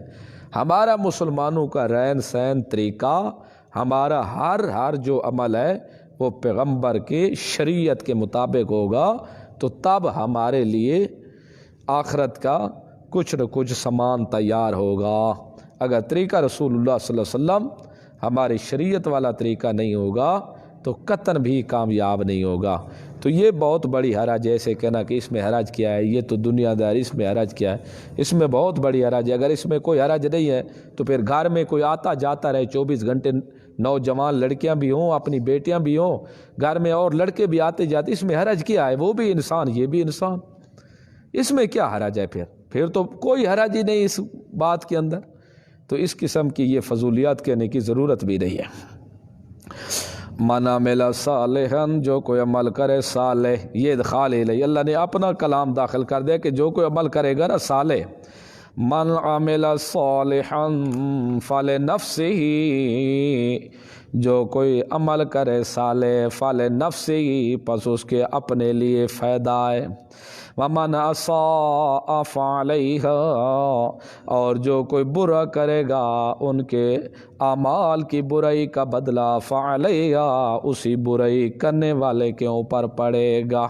ہمارا مسلمانوں کا رہن سہن طریقہ، ہمارا ہر جو عمل ہے وہ پیغمبر کے شریعت کے مطابق ہوگا، تو تب ہمارے لیے آخرت کا کچھ نہ کچھ سامان تیار ہوگا۔ اگر طریقہ رسول اللہ صلی اللہ علیہ وسلم ہماری شریعت والا طریقہ نہیں ہوگا تو قطعاً بھی کامیاب نہیں ہوگا۔ تو یہ بہت بڑی حرج ہے، ایسے کہنا کہ اس میں حرج کیا ہے، یہ تو دنیا داری، اس میں حرج کیا ہے؟ اس میں بہت بڑی حرج ہے۔ اگر اس میں کوئی حرج نہیں ہے تو پھر گھر میں کوئی آتا جاتا رہے 24 گھنٹے، نوجوان لڑکیاں بھی ہوں، اپنی بیٹیاں بھی ہوں گھر میں، اور لڑکے بھی آتے جاتے، اس میں حرج کیا ہے؟ وہ بھی انسان، یہ بھی انسان، اس میں کیا حرج ہے؟ پھر تو کوئی حرج ہی نہیں اس بات کے اندر۔ تو اس قسم کی یہ فضولیات کہنے کی ضرورت بھی نہیں ہے۔ من عمل صالحا، جو کوئی عمل کرے صالح، یہ ادخال الیہ، اللہ نے اپنا کلام داخل کر دیا کہ جو کوئی عمل کرے گا نا صالح، من عمل صالحا فلنفسہ، جو کوئی عمل کرے صالح فلنفسہ، پس اس کے اپنے لیے فائدہ ہے۔ ومن اساء فعلیہا، اور جو کوئی برا کرے گا ان کے اعمال کی برائی کا بدلہ فعلیہا، اسی برائی کرنے والے کے اوپر پڑے گا۔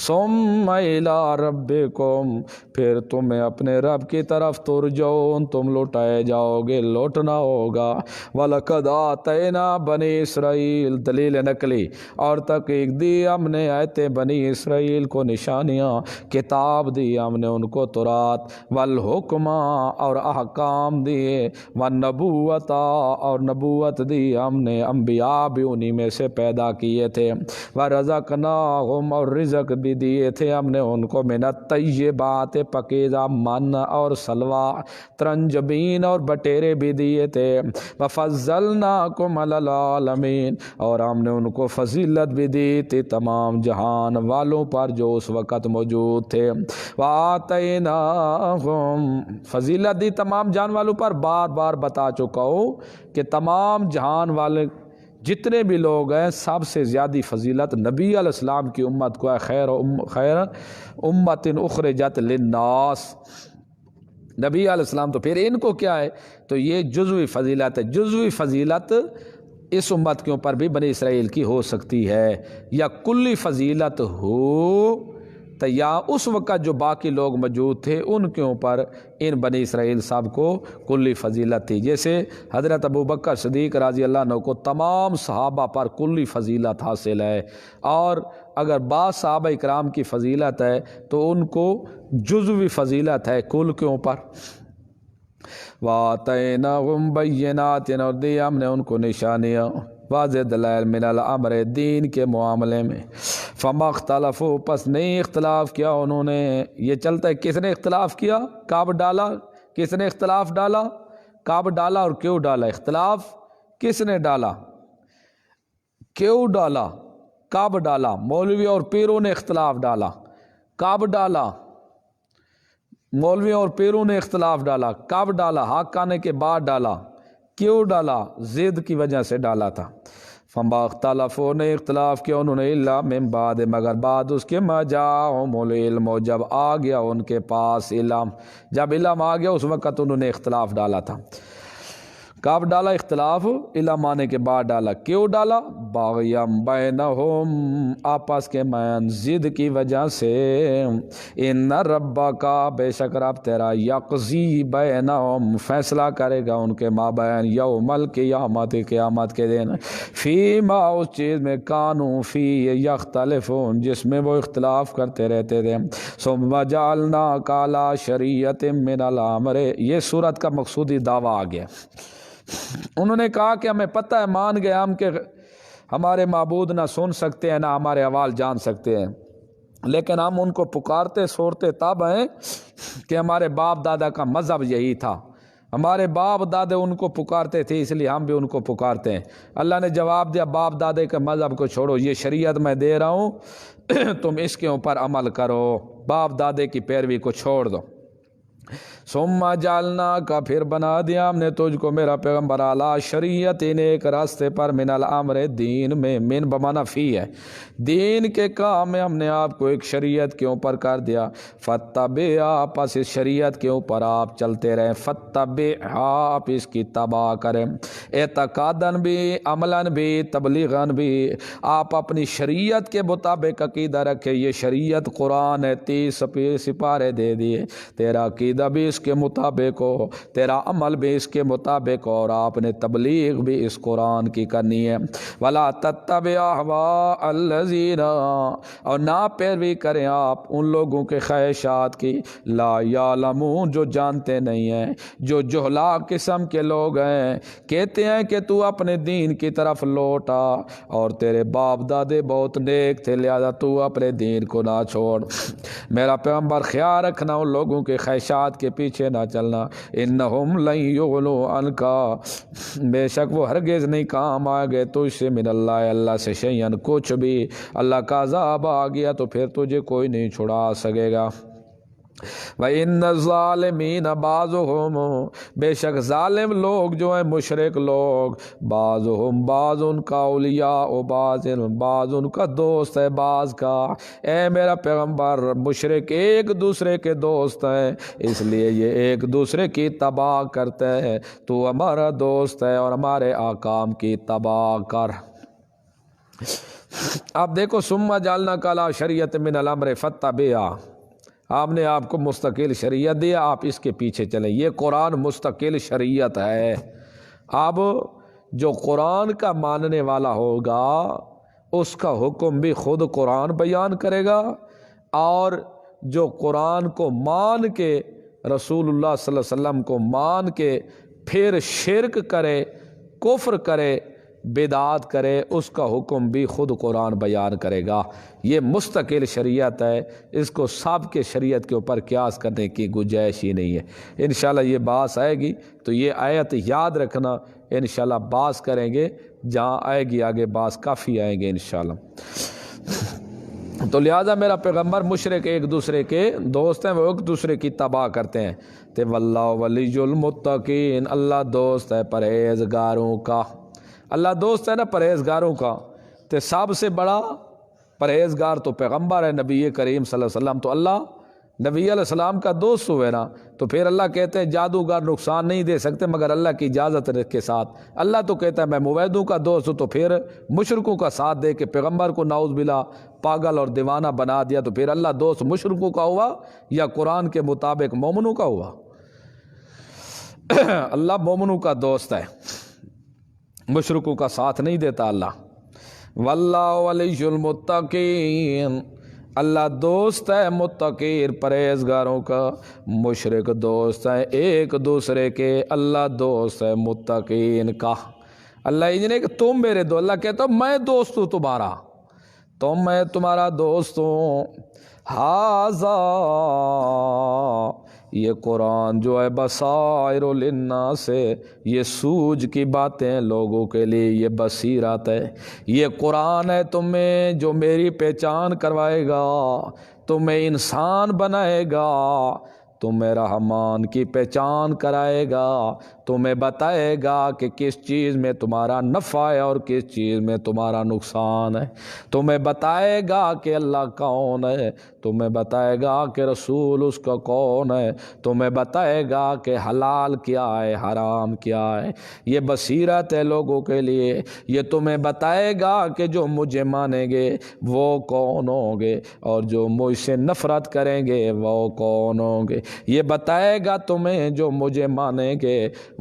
ثم الی ربکم، پھر تمہیں اپنے رب کی طرف ترجعون، تم لوٹائے جاؤ گے، لوٹنا ہوگا۔ وَلَقَدْ آتَيْنَا بَنِي اسرائیل، دلیل نقلی، اور تحقیق دی ہم نے آیتیں بنی اسرائیل کو، نشانیاں، کتاب دی ہم نے ان کو تورات، والحکمہ، اور احکام دیے، والنبوت، اور نبوت دی ہم نے، انبیاء بھی انہی میں سے پیدا کیے تھے، ورزقناہم، اور رزق بھی دیے تھے ہم نے ان کو، من الطیبات، پکیزہ من اور سلوہ، ترنجبین اور بٹیرے بھی دیے تھے، وفضلناکم علی العالمین، اور ہم نے ان کو فضیلت بھی دی تھی تمام جہان والوں پر جو اس وقت موجود تھے۔ وآتیناہم، فضیلت دی تمام جہان والوں پر، بار بار بتا چکا ہوں کہ تمام جہان والے جتنے بھی لوگ ہیں سب سے زیادہ فضیلت نبی علیہ السلام کی امت کو ہے، خیر امت اخرجت للناس، نبی علیہ السلام، تو پھر ان کو کیا ہے؟ تو یہ جزوی فضیلت ہے۔ جزوی فضیلت اس امت کے اوپر بھی بنی اسرائیل کی ہو سکتی ہے، یا کلی فضیلت ہو تو یا اس وقت جو باقی لوگ موجود تھے ان کے اوپر ان بنی اسرائیل صاحب کو کلی فضیلت تھی، جیسے حضرت ابوبکر صدیق رضی اللہ عنہ کو تمام صحابہ پر کلی فضیلت حاصل ہے، اور اگر بعض صحابہ اکرام کی فضیلت ہے تو ان کو جزوی فضیلت ہے کل کے اوپر۔ وَآتَيْنَاهُمْ بَيِّنَاتٍ، اور دی ہم نے ان کو نشانیاں، واضح دلائل، من الامر، دین کے معاملے میں۔ فَمَا اخْتَلَفُوا، پس نہیں اختلاف کیا انہوں نے۔ یہ چلتا ہے کس نے اختلاف کیا، کب ڈالا، کس نے اختلاف ڈالا، کب ڈالا اور کیوں ڈالا؟ اختلاف کس نے ڈالا، کیوں ڈالا، کب ڈالا؟ مولوی اور پیروں نے اختلاف ڈالا۔ کب ڈالا؟ مولوی اور پیروں نے اختلاف ڈالا۔ کب ڈالا؟ حق آنے کے بعد ڈالا۔ کیوں ڈالا؟ ضد کی وجہ سے ڈالا تھا۔ فما اختلفوا، نے اختلاف کیا انہوں نے، الا من بعد، مگر بعد اس کے، ما جاءہم العلم، جب آ گیا ان کے پاس علم، جب علم آ گیا اس وقت انہوں نے اختلاف ڈالا تھا۔ کب ڈالا اختلاف؟ علم آنے کے بعد ڈالا۔ کیوں ڈالا؟ باغیم بینہم، آپس کے مین، ضد کی وجہ سے۔ ان ربک، بے شک رب تیرا، یقضی بینہم، فیصلہ کرے گا ان کے مابین، یوم القیامت، قیامت کے دن، فیما، اس چیز میں، کانوا فی یختلفون، جس میں وہ اختلاف کرتے رہتے تھے۔ ثم جعلناک علی شریعۃ من الامر، یہ سورت کا مقصودی دعویٰ آ گیا۔ انہوں نے کہا کہ ہمیں پتہ ہے، مان گئے ہم کہ ہمارے معبود نہ سن سکتے ہیں نہ ہمارے احوال جان سکتے ہیں، لیکن ہم ان کو پکارتے سورتے تب ہیں کہ ہمارے باپ دادا کا مذہب یہی تھا، ہمارے باپ دادے ان کو پکارتے تھے، اس لیے ہم بھی ان کو پکارتے ہیں۔ اللہ نے جواب دیا، باپ دادے کے مذہب کو چھوڑو، یہ شریعت میں دے رہا ہوں تم اس کے اوپر عمل کرو، باپ دادے کی پیروی کو چھوڑ دو۔ ثم جعلنا کا پھر بنا دیا ہم نے تجھ کو میرا پیغمبر اعلیٰ شریعت ایک راستے پر من الامر دین میں، من بمانا فی ہے، دین کے کام میں ہم نے آپ کو ایک شریعت کے اوپر کر دیا، فتبع پس اس شریعت کے اوپر آپ چلتے رہیں، فتبع آپ اس کی تباہ کریں، اعتقاداً بھی عملاً بھی تبلیغاً بھی، آپ اپنی شریعت کے مطابق عقیدہ رکھے، یہ شریعت قرآن ہے 30 سپارے دے دیے، تیرا عقیدہ بھی اس کے مطابق ہو، تیرا عمل بھی اس کے مطابق ہو، اور آپ نے تبلیغ بھی اس قرآن کی کرنی ہے۔ وَلَا تَتَّبِعْ أَهْوَاءَ الَّذِينَ، اور نہ پیروی کریں آپ ان لوگوں کے خواہشات کی، لا یعلمون جو جانتے نہیں ہیں، جو جہلا قسم کے لوگ ہیں، کہتے ہیں کہ تو اپنے دین کی طرف لوٹا اور تیرے باپ دادے بہت نیک تھے لہذا تو اپنے دین کو نہ چھوڑ۔ میرا پیغمبر خیال رکھنا ان لوگوں کے خواہشات کے پیچھے نہ چلنا، انہم لن یغنوا عنک، بے شک وہ ہرگز نہیں کام آ گئے تجھ سے، من اللہ اللہ سے شیئا کچھ بھی، اللہ کا عذاب آ گیا تو پھر تجھے کوئی نہیں چھڑا سکے گا۔ وَإِنَّ الظَّالِمِينَ بَعْضُهُمْ، بے شک ظالم لوگ جو ہیں مشرک لوگ، بعضهم بعض ان کا اولیاء و بعض ان کا دوست ہے بعض کا، اے میرا پیغمبر مشرک ایک دوسرے کے دوست ہیں، اس لیے یہ ایک دوسرے کی تباہ کرتے ہیں، تو ہمارا دوست ہے اور ہمارے احکام کی تباہ کر۔ اب دیکھو ثم جعلناک علی شریعۃ من الامر فاتبعھا، آپ نے آپ کو مستقل شریعت دیا، آپ اس کے پیچھے چلیں، یہ قرآن مستقل شریعت ہے۔ اب جو قرآن کا ماننے والا ہوگا اس کا حکم بھی خود قرآن بیان کرے گا، اور جو قرآن کو مان کے رسول اللہ صلی اللہ علیہ وسلم کو مان کے پھر شرک کرے، کفر کرے، بدعات کرے، اس کا حکم بھی خود قرآن بیان کرے گا۔ یہ مستقل شریعت ہے، اس کو سب کے شریعت کے اوپر قیاس کرنے کی گنجائش ہی نہیں ہے۔ انشاءاللہ یہ بات آئے گی تو یہ آیت یاد رکھنا، انشاءاللہ بات کریں گے، جہاں آئے گی آگے بات کافی آئیں گے انشاءاللہ۔ تو لہٰذا میرا پیغمبر مشرک ایک دوسرے کے دوست ہیں، وہ ایک دوسرے کی تباہ کرتے ہیں، تو واللہ ولی المتقین، اللہ دوست ہے پرہیزگاروں کا، اللہ دوست ہے نا پرہیزگاروں کا، تو سب سے بڑا پرہیزگار تو پیغمبر ہے نبی کریم صلی اللہ علیہ وسلم، تو اللہ نبی علیہ السلام کا دوست ہوئے نا، تو پھر اللہ کہتے ہیں جادوگر نقصان نہیں دے سکتے مگر اللہ کی اجازت کے ساتھ، اللہ تو کہتا ہے میں مویدوں کا دوست ہوں، تو پھر مشرکوں کا ساتھ دے کے پیغمبر کو نعوذ باللہ پاگل اور دیوانہ بنا دیا، تو پھر اللہ دوست مشرکوں کا ہوا یا قرآن کے مطابق مومنوں کا ہوا؟ اللہ مومنوں کا دوست ہے، مشرکوں کا ساتھ نہیں دیتا اللہ۔ واللہ ولی المتقین، اللہ دوست ہے متقین پرہیزگاروں کا، مشرک دوست ہے ایک دوسرے کے، اللہ دوست ہے متقین کا۔ اللہ یہ نہیں کہ تم میرے دو، اللہ کہتا ہوں میں دوست ہوں تمہارا، میں تمہارا دوست ہوں۔ ھذا، یہ قرآن جو ہے بصائر للناس ہے، یہ سوجھ کی باتیں لوگوں کے لیے، یہ بصیرت ہے، یہ قرآن ہے تمہیں جو میری پہچان کروائے گا، تمہیں انسان بنائے گا، تمہیں رحمان کی پہچان کرائے گا، تمہیں بتائے گا کہ کس چیز میں تمہارا نفع ہے اور کس چیز میں تمہارا نقصان ہے، تمہیں بتائے گا کہ اللہ کون ہے، تمہیں بتائے گا کہ رسول اس کا کون ہے، تمہیں بتائے گا کہ حلال کیا ہے حرام کیا ہے، یہ بصیرت ہے لوگوں کے لیے۔ یہ تمہیں بتائے گا کہ جو مجھے مانیں گے وہ کون ہوں گے اور جو مجھ سے نفرت کریں گے وہ کون ہوں گے، یہ بتائے گا تمہیں جو مجھے مانیں گے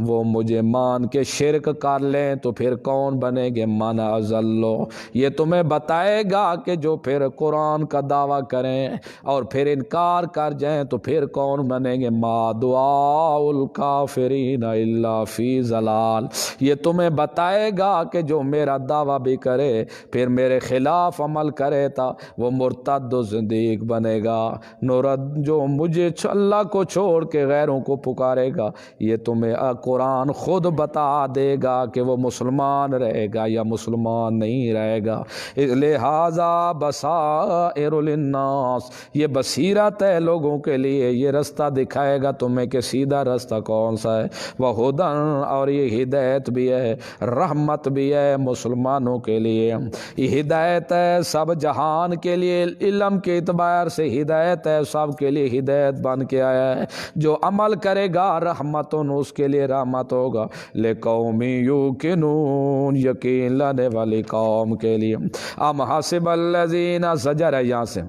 وہ مجھے مان کے شرک کر لیں تو پھر کون بنے گے، من اضلو۔ یہ تمہیں بتائے گا کہ جو پھر قرآن کا دعویٰ کریں اور پھر انکار کر جائیں تو پھر کون بنیں گے، ما دعاء الکافرین الا فی ضلال۔ یہ تمہیں بتائے گا کہ جو میرا دعویٰ بھی کرے پھر میرے خلاف عمل کرے تا وہ مرتد و زندیق بنے گا، جو مجھے اللہ اللہ کو چھوڑ کے غیروں کو پکارے گا، یہ تمہیں قرآن خود بتا دے گا کہ وہ مسلمان رہے گا یا مسلمان نہیں رہے گا۔ لہذا بصائر للناس، یہ بصیرت ہے لوگوں کے لیے، یہ رستہ دکھائے گا تمہیں کہ سیدھا رستہ کون سا ہے۔ وہدن، اور یہ ہدایت بھی ہے، رحمت بھی ہے مسلمانوں کے لیے۔ یہ ہدایت ہے سب جہان کے لیے، علم کے اعتبار سے ہدایت ہے، سب کے لیے ہدایت بن کے آیا ہے۔ جو عمل کرے گا رحمتن، اس کے لیے رحمت ہوگا۔ لقوم یوقنون، یقین لانے والی قوم کے لیے۔ ام حسب الذین، زجر ہے یہاں سے،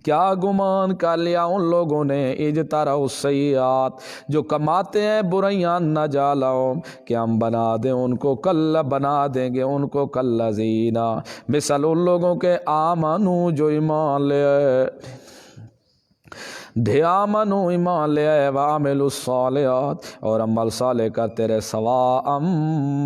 کیا گمان کر لیا ان لوگوں نے، اجتروا السیئات، جو کماتے ہیں برائیاں، نجعلہم، کہ ہم بنا دیں ان کو، کل بنا دیں گے ان کو، کالذین، مثل ان لوگوں کے، آمنو، جو ایمان لے آئے، آمنو، ایمان لے آئے، وعملوا الصالحات، اور عمل صالح کرتے رہے، سواء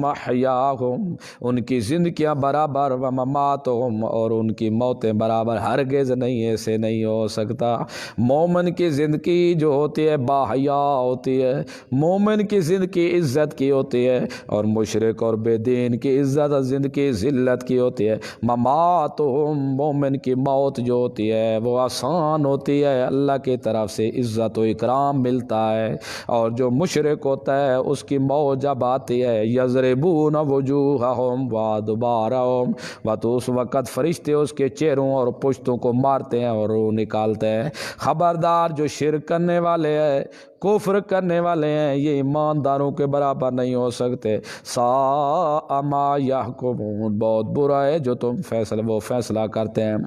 محیاہم، ان کی زندگیاں برابر، ومماتہم، اور ان کی موتیں برابر، ہرگز نہیں، ایسے نہیں ہو سکتا۔ مومن کی زندگی جو ہوتی ہے باحیا ہوتی ہے، مومن کی زندگی عزت کی ہوتی ہے، اور مشرک اور بے دین کی عزت زندگی ذلت کی ہوتی ہے۔ مماتہم، مومن کی موت جو ہوتی ہے وہ آسان ہوتی ہے، اللہ کی طرف سے عزت و اکرام ملتا ہے، اور جو مشرک ہوتا ہے اس کی موت جب آتی ہے، یضربون وجوہہم وادبارہم، تو اس وقت فرشتے اس کے چہروں اور پشتوں کو مارتے ہیں اور روح نکالتے ہیں۔ خبردار، جو شرک کرنے والے ہیں، کفر کرنے والے ہیں، یہ ایمانداروں کے برابر نہیں ہو سکتے۔ ساء ما یحکمون، بہت برا ہے جو تم وہ فیصلہ کرتے ہیں۔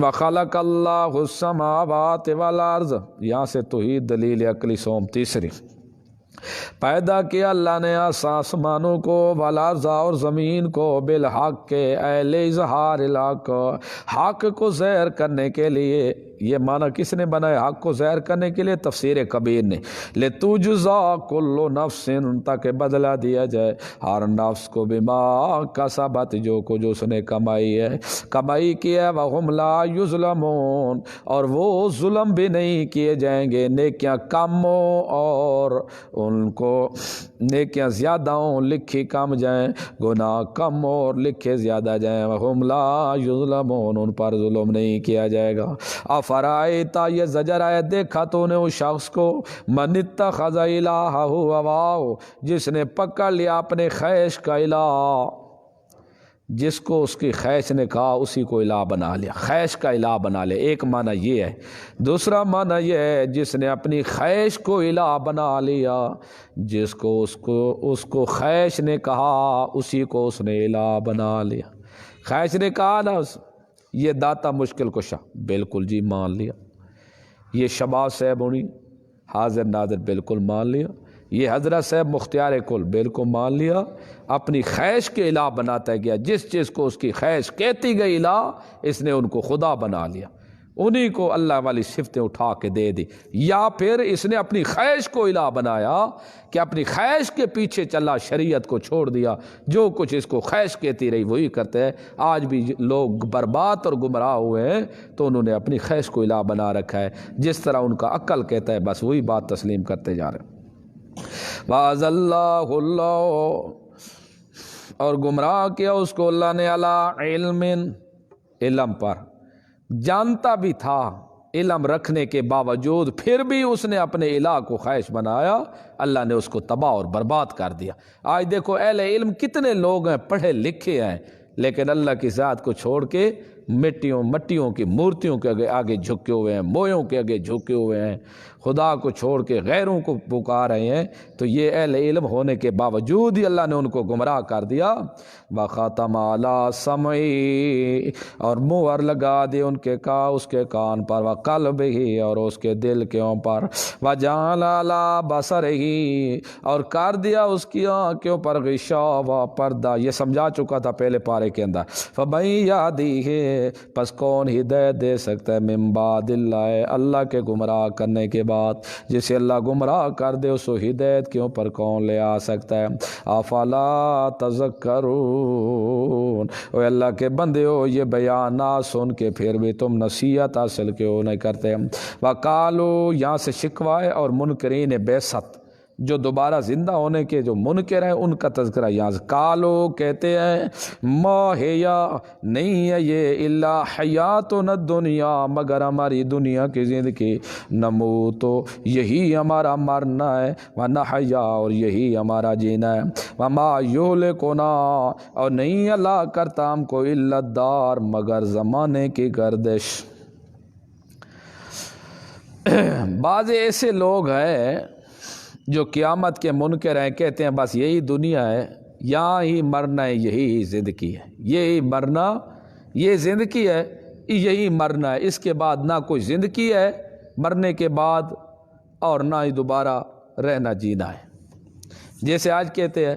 وخلق اللہ السماوات والارض، یہاں سے توحید دلیل عقلی سوم تیسری، پیدا کیا اللہ نے آسمانوں کو، والارض، اور زمین کو، بالحق کے، اہل اظہار الحق، حق کو ظاہر کرنے کے لیے۔ یہ معنی کس نے بنایا حق کو ظاہر کرنے کے لیے؟ تفسیر کبیر نے، لتجزا کل نفس، تاکہ بدلہ دیا جائے ہر نفس کو، بما کسبت، جو کچھ اس نے کمائی کی ہے، وہم لا یظلمون، اور وہ ظلم بھی نہیں کیے جائیں گے، نیکیاں کم ہوں اور ان کو نیکیاں زیادہ ہوں، لکھی کم جائیں، گناہ کم ہو اور لکھے زیادہ جائیں، وہم لا یظلمون، ان پر ظلم نہیں کیا جائے گا۔ افرائیتا، یہ زجر ہے، دیکھا تو نے اس شخص کو، من اتخذ الہہ ہواہ، جس نے پکڑ لیا اپنے خواہش کا الہ، جس کو اس کی خواہش نے کہا اسی کو الہ بنا لیا، خواہش کا الہ بنا لیا، ایک معنی یہ ہے۔ دوسرا معنی یہ ہے جس نے اپنی خواہش کو الہ بنا لیا، جس کو اس کو خواہش نے کہا اسی کو اس نے الہ بنا لیا۔ خواہش نے کہا نا یہ داتا مشکل کشا، بالکل جی مان لیا۔ یہ شباب صاحب ہونی حاضر ناظر، بالکل مان لیا۔ یہ حضرت صاحب مختار کل، بالکل مان لیا۔ اپنی خواہش کے الہ بناتا گیا، جس چیز کو اس کی خواہش کہتی گئی الہ، اس نے ان کو خدا بنا لیا، انہی کو اللہ والی صفتیں اٹھا کے دے دی۔ یا پھر اس نے اپنی خواہش کو الہ بنایا کہ اپنی خواہش کے پیچھے چلا، شریعت کو چھوڑ دیا، جو کچھ اس کو خواہش کہتی رہی وہی کرتے ہیں۔ آج بھی لوگ برباد اور گمراہ ہوئے ہیں تو انہوں نے اپنی خواہش کو الہ بنا رکھا ہے، جس طرح ان کا عقل کہتا ہے بس وہی بات تسلیم کرتے جا رہے ہیں۔ وَأَضَلَّهُ اللَّهُ، اور گمراہ کیا اس کو اللہ نے، علی علم، علم پر، جانتا بھی تھا علم رکھنے کے باوجود، پھر بھی اس نے اپنے الہ کو خواہش بنایا، اللہ نے اس کو تباہ اور برباد کر دیا۔ آج دیکھو اہل علم کتنے لوگ ہیں، پڑھے لکھے ہیں، لیکن اللہ کی ذات کو چھوڑ کے مٹیوں کی مورتیوں کے آگے جھکے ہوئے ہیں، مویوں کے آگے جھکے ہوئے ہیں، خدا کو چھوڑ کے غیروں کو پکار رہے ہیں۔ تو یہ اہل علم ہونے کے باوجود ہی اللہ نے ان کو گمراہ کر دیا۔ وَخَتَمَ عَلَىٰ سَمْعِهِ، اور مہر لگا دی ان کے اس کے کان پر، وَقَلْبِهِ، اور اس کے دل کے اوپر، وَجَعَلَ عَلَىٰ بَصَرِهِ، اور کر دیا اس کی آنکھوں پر غشاوہ، پردہ۔ یہ سمجھا چکا تھا پہلے پارے کے اندر۔ فَمَن يَهْدِيهِ، پس کون ہدایت دے سکتا ہے من بعد اللہ، اللہ کے گمراہ کرنے کے بعد؟ جسے اللہ گمراہ کر دے اس کو ہدایت کے اوپر کون لے آ سکتا ہے؟ افلا تذکرون، اے اللہ کے بندے ہو یہ بیانات سن کے پھر بھی تم نصیحت حاصل کیوں نہیں کرتے؟ وقالو، یہاں سے شکوائے اور منکرین بعثت، جو دوبارہ زندہ ہونے کے جو منکر ہیں ان کا تذکرہ یہاں سے۔ کالو، کہتے ہیں، ما ہیا، نہیں ہے یہ، الا حیاتنا الدنیا، مگر ہماری دنیا کی زندگی، نموتو، یہی ہمارا مرنا ہے، ونحیا، اور یہی ہمارا جینا ہے، وما یہلکنا، اور نہیں ہلاک کرتا ہم کو، الا الدار، مگر زمانے کی گردش۔ بعض ایسے لوگ ہیں جو قیامت کے منکر ہیں، کہتے ہیں بس یہی دنیا ہے، یہاں ہی مرنا ہے، یہی زندگی ہے، یہی مرنا، یہ زندگی ہے، یہی مرنا ہے، اس کے بعد نہ کوئی زندگی ہے مرنے کے بعد اور نہ ہی دوبارہ رہنا جینا ہے۔ جیسے آج کہتے ہیں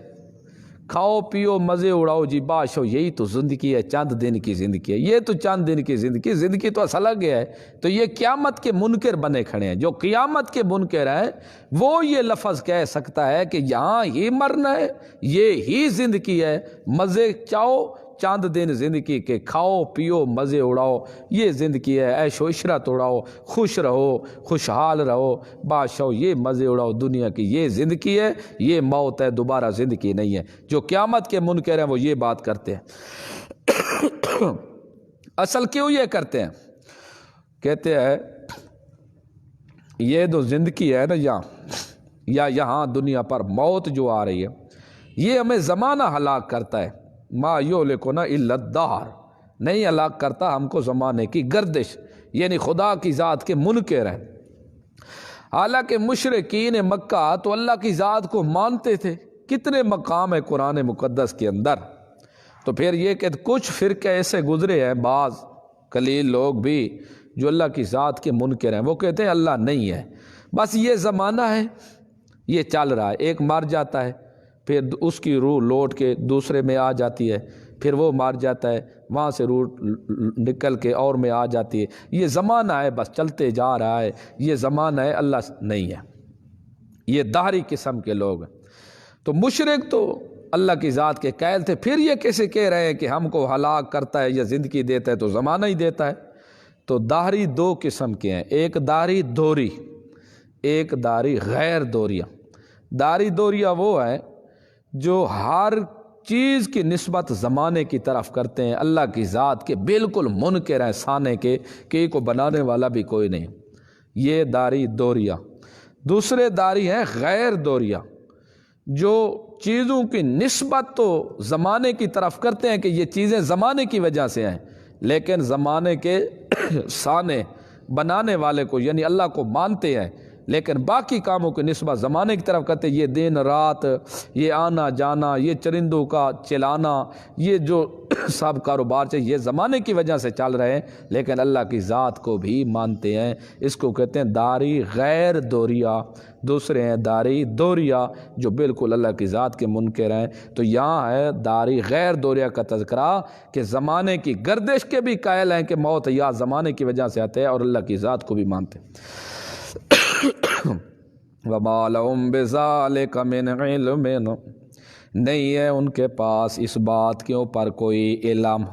کھاؤ پیو مزے اڑاؤ جی باش ہو، یہی تو زندگی ہے، چند دن کی زندگی ہے، یہ تو چند دن کی زندگی، زندگی تو اصل الگ ہے۔ تو یہ قیامت کے منکر بنے کھڑے ہیں، جو قیامت کے منکر ہیں وہ یہ لفظ کہہ سکتا ہے کہ یہاں ہی مرنا ہے، یہ ہی زندگی ہے، مزے چاؤ، چند دن زندگی کے، کھاؤ پیو مزے اڑاؤ، یہ زندگی ہے، عیش و عشرت اڑاؤ، خوش رہو، خوشحال رہو، بادشاہ، یہ مزے اڑاؤ دنیا کی، یہ زندگی ہے، یہ موت ہے، دوبارہ زندگی نہیں ہے۔ جو قیامت کے منکر ہیں وہ یہ بات کرتے ہیں۔ اصل کیوں یہ کرتے ہیں؟ کہتے ہیں یہ جو زندگی ہے نا یا یہاں دنیا پر موت جو آ رہی ہے، یہ ہمیں زمانہ ہلاک کرتا ہے، ما یہلکنا الا الدہر، نہیں ہلاک کرتا ہم کو زمانے کی گردش، یعنی خدا کی ذات کے منکر ہیں۔ حالانکہ مشرکین مکہ تو اللہ کی ذات کو مانتے تھے، کتنے مقام ہے قرآن مقدس کے اندر۔ تو پھر یہ کہ کچھ فرقے ایسے گزرے ہیں، بعض قلیل لوگ بھی جو اللہ کی ذات کے منکر ہیں، وہ کہتے ہیں اللہ نہیں ہے، بس یہ زمانہ ہے، یہ چل رہا ہے، ایک مر جاتا ہے پھر اس کی روح لوٹ کے دوسرے میں آ جاتی ہے، پھر وہ مر جاتا ہے وہاں سے روح نکل کے اور میں آ جاتی ہے، یہ زمانہ ہے، بس چلتے جا رہا ہے، یہ زمانہ ہے، اللہ نہیں ہے۔ یہ دہری قسم کے لوگ ہیں۔ تو مشرک تو اللہ کی ذات کے قائل تھے، پھر یہ کیسے کہہ رہے ہیں کہ ہم کو ہلاک کرتا ہے یا زندگی دیتا ہے، تو زمانہ ہی دیتا ہے۔ تو دہری دو قسم کے ہیں، ایک دہری دوری، ایک دہری غیر دوریہ۔ دہری دوریہ وہ ہے جو ہر چیز کی نسبت زمانے کی طرف کرتے ہیں، اللہ کی ذات کے بالکل منکر ہیں سانے کے، کہ کو بنانے والا بھی کوئی نہیں، یہ دہری دوریہ۔ دوسرے دہری ہیں غیر دوریہ، جو چیزوں کی نسبت تو زمانے کی طرف کرتے ہیں کہ یہ چیزیں زمانے کی وجہ سے ہیں، لیکن زمانے کے سانے بنانے والے کو یعنی اللہ کو مانتے ہیں، لیکن باقی کاموں کی نسبت زمانے کی طرف کرتے ہیں۔ یہ دن رات، یہ آنا جانا، یہ چرندوں کا چلانا، یہ جو سب کاروبار سے یہ زمانے کی وجہ سے چل رہے ہیں، لیکن اللہ کی ذات کو بھی مانتے ہیں، اس کو کہتے ہیں داری غیر دوریہ۔ دوسرے ہیں داری دوریہ جو بالکل اللہ کی ذات کے منکر ہیں۔ تو یہاں ہے داری غیر دوریہ کا تذکرہ کہ زمانے کی گردش کے بھی قائل ہیں کہ موت یا زمانے کی وجہ سے آتے ہیں، اور اللہ کی ذات کو بھی مانتے ہیں۔ وَمَا لَهُمْ بِذَلِكَ مِنْ عِلْمٍ، نہیں ہے ان کے پاس اس بات کے اوپر کوئی علم،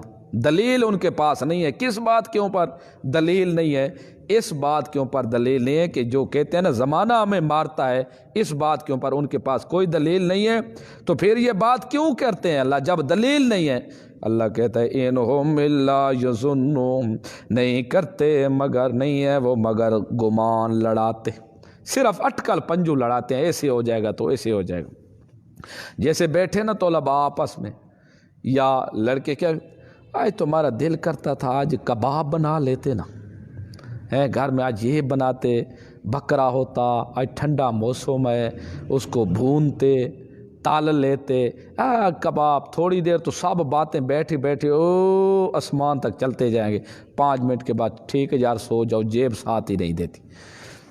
دلیل ان کے پاس نہیں ہے۔ کس بات کے اوپر دلیل نہیں ہے؟ اس بات کے اوپر دلیل نہیں ہے کہ جو کہتے ہیں نا زمانہ ہمیں مارتا ہے، اس بات کے اوپر ان کے پاس کوئی دلیل نہیں ہے۔ تو پھر یہ بات کیوں کرتے ہیں اللہ جب دلیل نہیں ہے؟ اللہ کہتا ہے اِنْهُمْ إِلَّا يَظُنُّونَ، نہیں کرتے مگر نہیں ہے وہ مگر گمان لڑاتے، صرف اٹکل پنجو لڑاتے ہیں، ایسے ہو جائے گا تو ایسے ہو جائے گا۔ جیسے بیٹھے نا طلباء آپس میں یا لڑکے، کیا آج تمہارا دل کرتا تھا آج کباب بنا لیتے نا، گھر میں آج یہ بناتے، بکرا ہوتا، آج ٹھنڈا موسم ہے، اس کو بھونتے تال لیتے، کباب، تھوڑی دیر تو سب باتیں بیٹھے بیٹھے آسمان تک چلتے جائیں گے، 5 منٹ کے بعد ٹھیک ہے یار سو جاؤ، جیب ساتھ ہی نہیں دیتی۔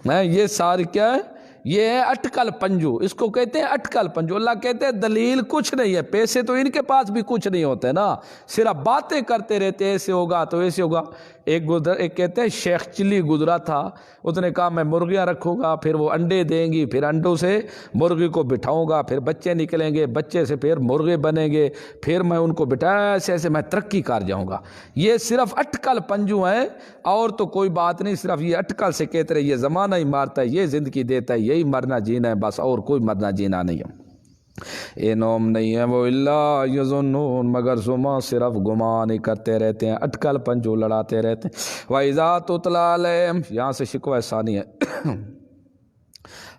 یہ ساری کیا ہے؟ یہ ہے اٹکل پنجو، اس کو کہتے ہیں اٹکل پنجو۔ اللہ کہتے ہیں دلیل کچھ نہیں ہے، پیسے تو ان کے پاس بھی کچھ نہیں ہوتے نا، صرف باتیں کرتے رہتے ایسے ہوگا تو ایسے ہوگا۔ ایک کہتے ہیں شیخ چلی گزرا تھا، اس نے کہا میں مرغیاں رکھوں گا، پھر وہ انڈے دیں گی، پھر انڈوں سے مرغی کو بٹھاؤں گا، پھر بچے نکلیں گے، بچے سے پھر مرغے بنیں گے، پھر میں ان کو بٹھایا، ایسے ایسے میں ترقی کر جاؤں گا۔ یہ صرف اٹکل پنجو ہیں اور تو کوئی بات نہیں، صرف یہ اٹکل سے کہتے رہے، یہ زمانہ ہی مارتا ہے، یہ زندگی دیتا ہے، یہی مرنا جینا ہے بس، اور کوئی مرنا جینا نہیں ہے۔ اے نوم نہیں ہے وہ اللہ یظنون، مگر زما صرف گمان ہی کرتے رہتے ہیں، اٹکل پنجو لڑاتے رہتے ہیں۔ وَإِذَا تُتْلَىٰ عَلَيْهِمْ، یہاں سے شکوہ ثانی ہے،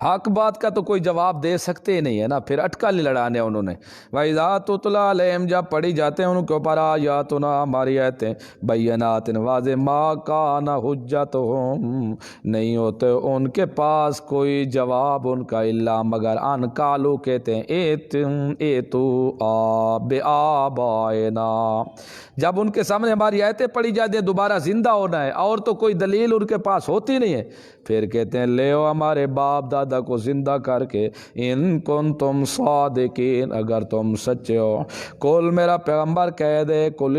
حق بات کا تو کوئی جواب دے سکتے ہی نہیں ہے نا، پھر اٹکل ہی لڑانے انہوں نے۔ وَإِذَا تُتْلَىٰ عَلَيْهِمْ، جب پڑھی جاتے ہیں ان کے اوپر آیاتنا، ہماری آیتیں، بینات واضح، ما کان حجتہم، نہیں ہوتے ان کے پاس کوئی جواب ان کا، الا مگر ان قالوا، کہتے ہیں ایتو بآبائنا، جب ان کے سامنے ہماری آیتیں پڑھی جاتی ہیں دوبارہ زندہ ہونا ہے اور تو کوئی دلیل ان کے پاس ہوتی نہیں ہے، پھر کہتے ہیں لے آؤ ہمارے باپ دادا کو زندہ کر کے، ان کنتم صادقین، اگر تم سچے ہو۔ کل، میرا پیغمبر کہہ دے، کل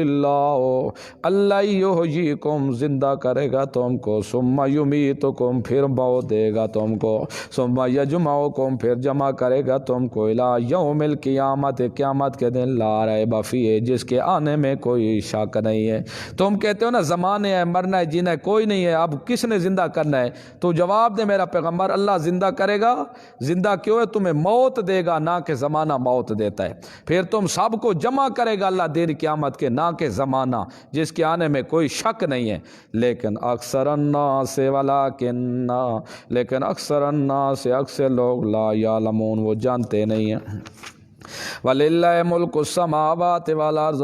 اللہ یحییکم، زندہ کرے گا تم کو، ثم یمیتکم، پھر موت دے گا تم کو، ثم یجمعکم، پھر جمع کرے گا تم کو، الی یوم القیامت، قیامت کے دن، لا ریب فیہ، جس کے آنے میں کوئی شک نہیں ہے۔ تم کہتے ہو نا زمانے ہے، مرنا ہے، جینا ہے، کوئی نہیں ہے، اب کس نے زندہ کرنا ہے؟ تو جواب دے میرا پیغمبر، اللہ زندہ کرے گا۔ زندہ کیوں ہے؟ تمہیں موت دے گا، نہ کہ زمانہ موت دیتا ہے۔ پھر تم سب کو جمع کرے گا اللہ دن قیامت کے، نہ کہ زمانہ جس کے آنے میں کوئی شک نہیں ہے۔ لیکن اکثر الناس ولکن، لیکن اکثر الناس، اکثر لوگ، لا یعلمون، وہ جانتے نہیں ہیں۔ وَلِلَّهِ مُلْكُ السَّمَاوَاتِ وَالْأَرْضِ،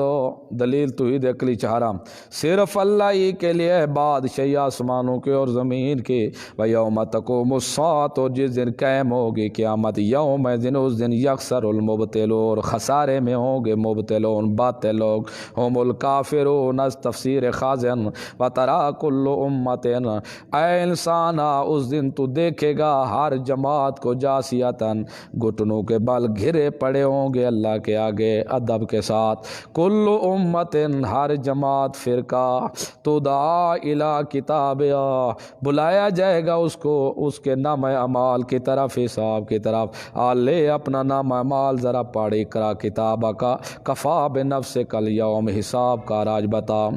دلیل توحید عقلی چہارہ، صرف اللہ ہی کے لیے ہے بادشاہی آسمانوں کے اور زمین کے۔ وَيَوْمَ تَقُومُ السَّاعَةُ، اور جس دن قائم ہوگی قیامت، یوم دن، اس دن، یخسر المبطلون، خسارے میں ہوں گے مبطلون، باطل لوگ، ہم الکافرون، از تفسیر خازن، وَتَرَىٰ كُلُّ أُمَّةٍ، اے انسان اس دن تو دیکھے گا ہر جماعت کو، جاسیتاً، گھٹنوں کے بل گھرے پڑے ہوں گے اللہ کے آگے ادب کے ساتھ، کل امت، ہر جماعت، فرقہ، تدعا الی کتابہا، بلایا جائے گا اس کو اس کے نام اعمال کی طرف، حساب کی طرف، لے اپنا نام اعمال ذرا پڑھ، اقرا کتابہ کا، کفا بنفسک الیوم، حساب کا راج بتا،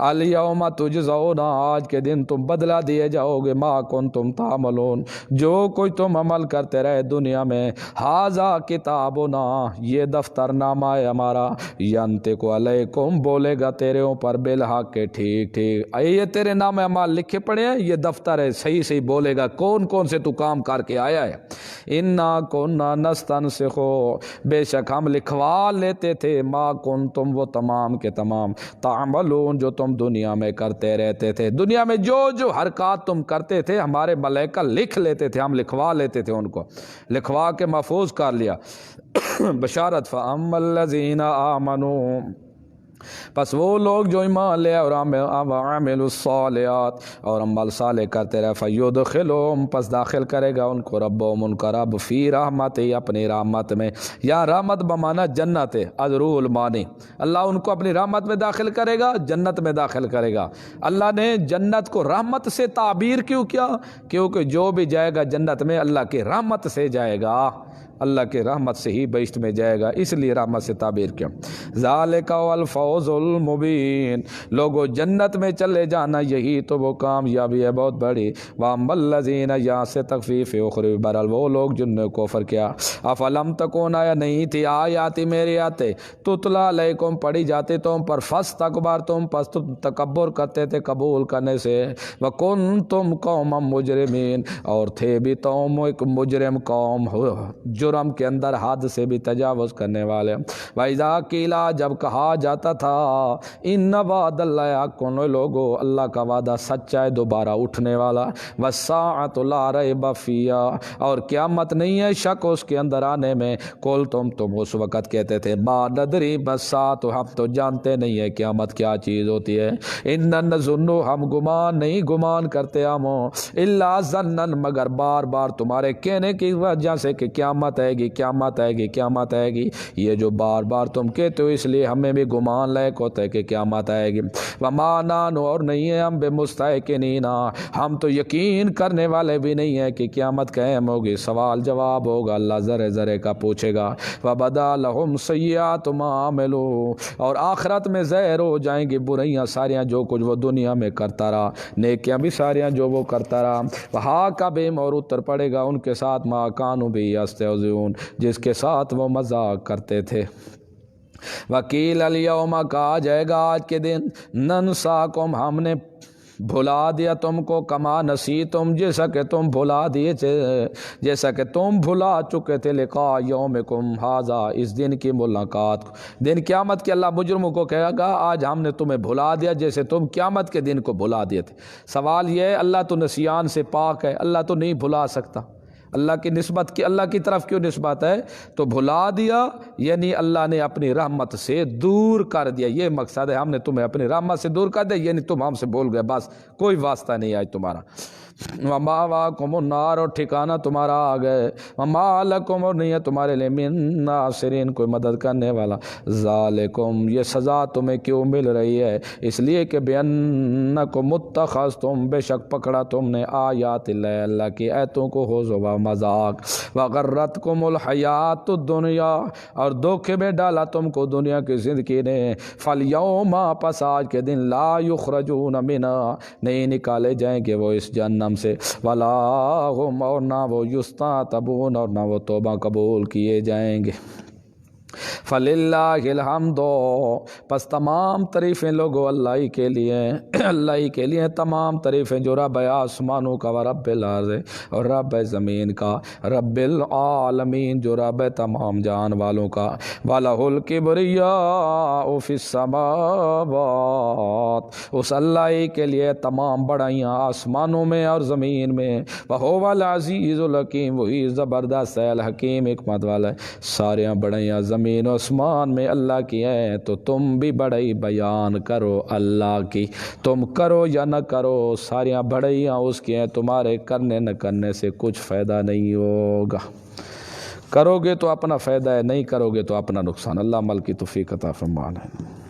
الیوم تجزون، آج کے دن تم بدلہ دیے جاؤ گے، ما کنتم تعملون، جو کوئی تم عمل کرتے رہے دنیا میں، ھذا کتابنا، یہ دفتر نامہ ہے ہمارا، ینطق علیکم، بولے گا تیرے اوپر، بالحق کے، ٹھیک ٹھیک، یہ تیرے نام اعمال لکھے پڑے ہیں، یہ دفتر ہے، صحیح صحیح بولے گا کون کون سے تو کام کر کے آیا ہے۔ انا کنا نستنسخ، بے شک ہم لکھوا لیتے تھے، ما کنتم، وہ تمام کے تمام، تعملون، جو تم دنیا میں کرتے رہتے تھے، دنیا میں جو جو حرکات تم کرتے تھے ہمارے ملائکہ لکھ لیتے تھے، ہم لکھوا لیتے تھے، ان کو لکھوا کے محفوظ کر لیا۔ بشارت، فَأَمَّا الَّذِينَ آمَنُوا، پس وہ لوگ جو ایمان لے اور عملوا الصالحات، اور عمل صالح کرتے رہے، فَيُدْخِلُهُمْ، پس داخل کرے گا ان کو ربهم، ان کا رب، فی رحمتہ، اپنی رحمت میں، یا رحمت بمانا جنت ہے، ادرو المانی، اللہ ان کو اپنی رحمت میں داخل کرے گا، جنت میں داخل کرے گا۔ اللہ نے جنت کو رحمت سے تعبیر کیوں کیا؟ کیونکہ جو بھی جائے گا جنت میں اللہ کی رحمت سے جائے گا، اللہ کے رحمت سے ہی بہشت میں جائے گا، اس لیے رحمت سے تعبیر کیا۔ ذالک الفوز المبین، لوگوں جنت میں چلے جانا یہی تو وہ کامیابی ہے بہت بڑی۔ واما الذین، یہاں سے تخفیف اخروی، بہرحال وہ لوگ جن نے کفر کیا، افلم تکون، آیا نہیں تھی آیاتی، میری آتے، تتلا علیکم، پڑھی جاتے تم پر، فاستکبرتم، پس تم تکبر کرتے تھے قبول کرنے سے، وکنتم قوما مجرمین، اور تھے بھی تم ایک مجرم قوم، جرم کے اندر حد سے بھی تجاوز کرنے والے. وَإِذَا قِيلَ جب کہا جاتا تھا اِنَّ وَعْدَ اللَّهِ حَقٌّ لوگو اللہ کا وعدہ سچا ہے دوبارہ اٹھنے والا. وَالسَّاعَةُ لَا رَيْبَ فِيهَا اور قیامت نہیں ہے شک اس کے اندر آنے میں. قُلْ تم اس وقت کہتے تھے مَا نَدْرِي مَا السَّاعَةُ ہم تو جانتے نہیں ہے قیامت کیا چیز ہوتی ہے. اِنَّ نَظُنُّ ہم گمان نہیں گمان کرتے ہم اِلَّا ظَنًّا مگر بار بار تمہارے کہنے کی وجہ سے کہ قیامت آئے گی قیامت آئے گی قیامت آئے گی. یہ جو بار بار تم کہتے ہو اس لیے ہمیں بھی گمان لائق ہوتا ہے کہ قیامت آئے گی. وَمَا نَحْنُ اور نہیں ہے ہم بِمُسْتَيْقِنِينَ ہم تو یقین کرنے والے بھی نہیں ہیں کہ قیامت قائم ہوگی. سوال جواب ہوگا اللہ ذرے ذرے کا پوچھے گا. وَبَدَا لَهُمْ سَيِّئَاتُ مَا عَمِلُوا اور آخرت میں ظاہر ہو جائیں گی برائیاں ساریاں جو کچھ وہ دنیا میں کرتا رہا نیکیاں بھی ساریاں جو وہ کرتا رہا. وَحَاقَ بِهِمْ اور اتر پڑے گا ان کے ساتھ مَا كَانُوا بِهِ يَسْتَهْزِئُونَ جس کے ساتھ وہ مذاق کرتے تھے. وَقِيلَ الْيَوْمَ کہا جائے گا آج کے دن نَنْسَاكُمْ ہم نے بھلا دیا تم کو کما نسیتم جیسا کہ تم بھلا دیے تھے جیسا کہ تم بھلا چکے تھے لقاء یومکم ھذا اس دن کی ملاقات کو. دن قیامت کے اللہ مجرموں کو کہے گا آج ہم نے تمہیں بھلا دیا جیسے تم قیامت کے دن کو بھلا دیے تھے. سوال یہ ہے اللہ تو نسیان سے پاک ہے اللہ تو نہیں بھلا سکتا. اللہ کی نسبت کی اللہ کی طرف کیوں نسبت ہے تو بھلا دیا یعنی اللہ نے اپنی رحمت سے دور کر دیا. یہ مقصد ہے ہم نے تمہیں اپنی رحمت سے دور کر دیا یعنی تم ہم سے بول گئے بس کوئی واسطہ نہیں آج تمہارا. وَمَأْوَاكُمُ النَّارُ اور ٹھکانہ تمہارا آ گئے. وَمَا لَكُمْ اور نہیں ہے تمہارے لیے مِن ناصرین کوئی مدد کرنے والا. ذَالِكُمْ یہ سزا تمہیں کیوں مل رہی ہے اس لیے کہ بِأَنَّكُمْ اتَّخَذْتُمْ بے شک پکڑا تم نے آیات اللہ کی آیتوں کو ہزوا و مذاق. وَغَرَّتْكُمُ الْحَيَاةُ الدُّنْيَا اور دھوکے میں ڈالا تم کو دنیا کی زندگی نے. فَالْيَوْمَ پس آج کے دن لَا يُخْرَجُونَ مِنْهَا نہیں نکالے جائیں گے وہ اس جہنم سے. ولا ہم اور نہ وہ یستعتبون اور نہ وہ توبہ قبول کیے جائیں گے. فللہ الحمد پس تمام تعریفیں لوگو اللہ ہی کے لیے اللہ ہی کے لیے تمام تعریفیں جو رب آسمانوں کا و رب الارض اور رب زمین کا رب العالمین جو رب تمام جان والوں کا. وَلَهُ الْكِبْرِيَاءُ فِي السَّمَاوَاتِ اس اللہ ہی کے لیے تمام بڑائیاں آسمانوں میں اور زمین میں. وَهُوَ الْعَزِيزُ الْحَكِيمُ وہی زبردست ہے الحکیم حکمت والا ہے. ساریاں بڑائیاں زمین و آسمان میں اللہ کی ہیں تو تم بھی بڑائی بیان کرو اللہ کی. تم کرو یا نہ کرو ساریاں بڑائیاں اس کی ہیں تمہارے کرنے نہ کرنے سے کچھ فائدہ نہیں ہوگا. کرو گے تو اپنا فائدہ ہے نہیں کرو گے تو اپنا نقصان. اللہ عمل کی توفیق عطا فرمائے.